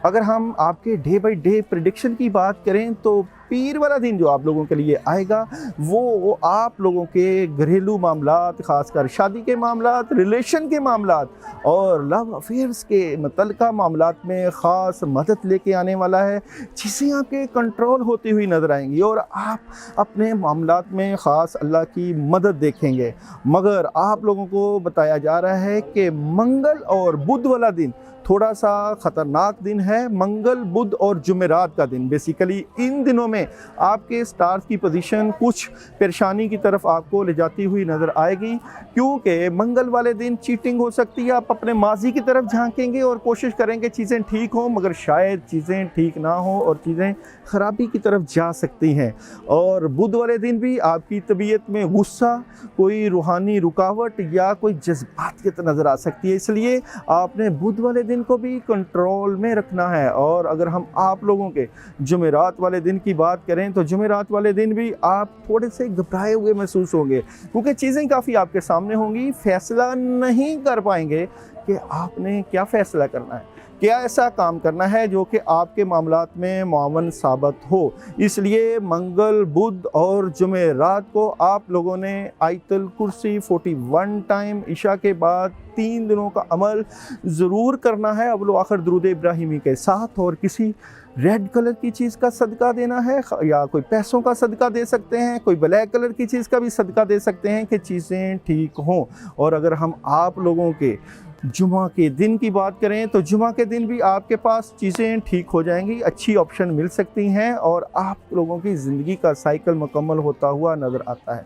Speaker 2: अगर हम आपके डे बाई डे प्रिडिक्शन की बात करें तो पीर वाला दिन जो आप लोगों के लिए आएगा वो आप लोगों के घरेलू मामलात, ख़ासकर शादी के मामलात, रिलेशन के मामलात और लव अफेयर्स के मुतल्लिका मामलात में ख़ास मदद लेके आने वाला है। चीज़ें आपके कंट्रोल होती हुई नज़र आएंगी और आप अपने मामलात में ख़ास अल्लाह की मदद देखेंगे। मगर आप लोगों को बताया जा रहा है कि मंगल और बुध वाला दिन थोड़ा सा ख़तरनाक दिन है। मंगल, बुध और जुमेरात का दिन, बेसिकली इन दिनों में आपके स्टार्स की पोजीशन कुछ परेशानी की तरफ आपको ले जाती हुई नज़र आएगी, क्योंकि मंगल वाले दिन चीटिंग हो सकती है। आप अपने माजी की तरफ झांकेंगे और कोशिश करेंगे चीज़ें ठीक हों, मगर शायद चीज़ें ठीक ना हो और चीज़ें ख़राबी की तरफ जा सकती हैं। और बुध वाले दिन भी आपकी तबीयत में गुस्सा, कोई रूहानी रुकावट या कोई जज्बात की नज़र आ सकती है, इसलिए आपने बुध वाले दिन को भी कंट्रोल में रखना है। और अगर हम आप लोगों के जुमेरात वाले दिन की बात करें तो जुमेरात वाले दिन भी आप थोड़े से घबराए हुए महसूस होंगे, क्योंकि चीज़ें काफ़ी आपके सामने होंगी। फैसला नहीं कर पाएंगे कि आपने क्या फ़ैसला करना है, क्या ऐसा काम करना है जो कि आपके मामलात में मुआवन साबित हो। इसलिए मंगल, बुध और जुमेरात को आप लोगों ने आयतुल कुर्सी 41 टाइम ईशा के बाद 3 दिनों का अमल ज़रूर करना है अव्वल व आखिर दुरूद इब्राहिमी के साथ। और किसी रेड कलर की चीज़ का सदका देना है या कोई पैसों का सदका दे सकते हैं, कोई ब्लैक कलर की चीज़ का भी सदका दे सकते हैं कि चीज़ें ठीक हों। और अगर हम आप लोगों के जुमा के दिन की बात करें तो जुमा के दिन भी आपके पास चीज़ें ठीक हो जाएंगी, अच्छी ऑप्शन मिल सकती हैं और आप लोगों की ज़िंदगी का साइकिल मुकम्मल होता हुआ नज़र आता है।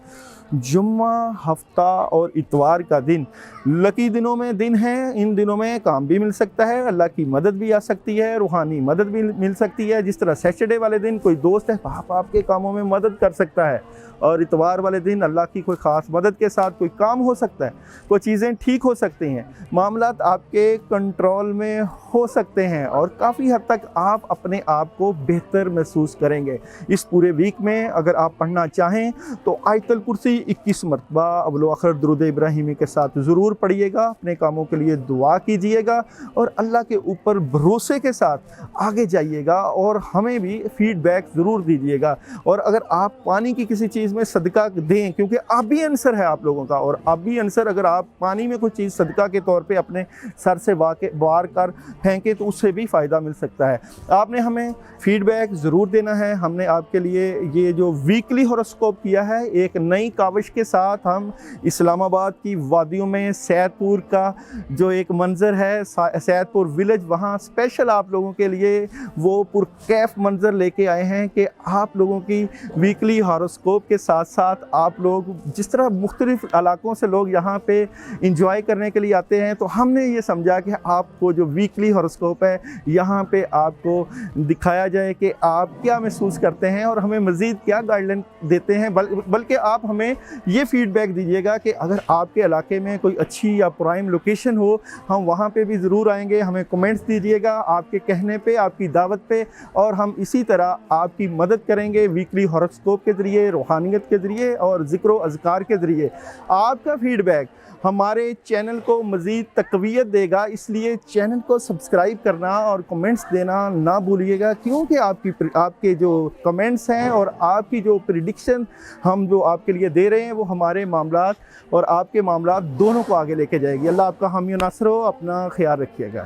Speaker 2: जुम्मा, हफ्ता और इतवार का दिन लकी दिनों में दिन है। इन दिनों में काम भी मिल सकता है, अल्लाह की मदद भी आ सकती है, रूहानी मदद भी मिल सकती है। जिस तरह सैटरडे वाले दिन कोई दोस्त है आप आपके कामों में मदद कर सकता है, और इतवार वाले दिन अल्लाह की कोई ख़ास मदद के साथ कोई काम हो सकता है, कोई चीज़ें ठीक हो सकती हैं, मामलात आपके कंट्रोल में हो सकते हैं और काफ़ी हद तक आप अपने आप को बेहतर महसूस करेंगे। इस पूरे वीक में अगर आप पढ़ना चाहें तो आयतुल कुर्सी 21 मरतबा अव्वल व आखिर दुरूद इब्राहिमी के साथ ज़रूर पढ़िएगा, अपने कामों के लिए दुआ कीजिएगा और अल्लाह के ऊपर भरोसे के साथ आगे जाइएगा और हमें भी फीडबैक ज़रूर दीजिएगा। और अगर आप पानी की किसी चीज़ में सदका दें, क्योंकि आबी आंसर है आप लोगों का, और आबी आंसर अगर आप पानी में कोई चीज़ सदका के तौर पे अपने सर से बार कर फेंके तो उससे भी फ़ायदा मिल सकता है। आपने हमें फीडबैक ज़रूर देना है। हमने आपके लिए ये जो वीकली हॉरोस्कोप किया है, एक नई काविश के साथ हम इस्लामाबाद की वादियों में सैदपुर का जो एक मंज़र है, सैदपुर विलेज, वहाँ स्पेशल आप लोगों के लिए वो पुरकैफ मंज़र लेके आए हैं कि आप लोगों की वीकली हॉरोस्कोप के साथ साथ आप लोग जिस तरह मुख्तलिफ़ इलाकों से लोग यहाँ पे इंजॉय करने के लिए आते हैं, तो हमने ये समझा कि आपको जो वीकली हॉरोस्कोप है यहाँ पे आपको दिखाया जाए कि आप क्या महसूस करते हैं और हमें मज़ीद क्या गाइडलाइन देते हैं। बल्कि आप हमें ये फीडबैक दीजिएगा कि अगर आपके इलाके में कोई अच्छी या प्राइम लोकेशन हो, हम वहाँ पे भी ज़रूर आएंगे। हमें कमेंट्स दीजिएगा आपके कहने पे, आपकी दावत पे, और हम इसी तरह आपकी मदद करेंगे वीकली हॉरोस्कोप के ज़रिए, रूहानियत के ज़रिए और ज़िक्र व अज़कार के ज़रिए। आपका फीडबैक हमारे चैनल को मज़ीद तक़वियत देगा, इसलिए चैनल को सब्सक्राइब करना और कमेंट्स देना ना भूलिएगा, क्योंकि आपके जो कमेंट्स हैं और आपकी जो प्रेडिक्शन हम जो आपके लिए दे रहे हैं वो हमारे मामलात और आपके मामलात दोनों को आगे लेके जाएगी। अल्लाह आपका हामी नासर हो। अपना ख्याल रखिएगा।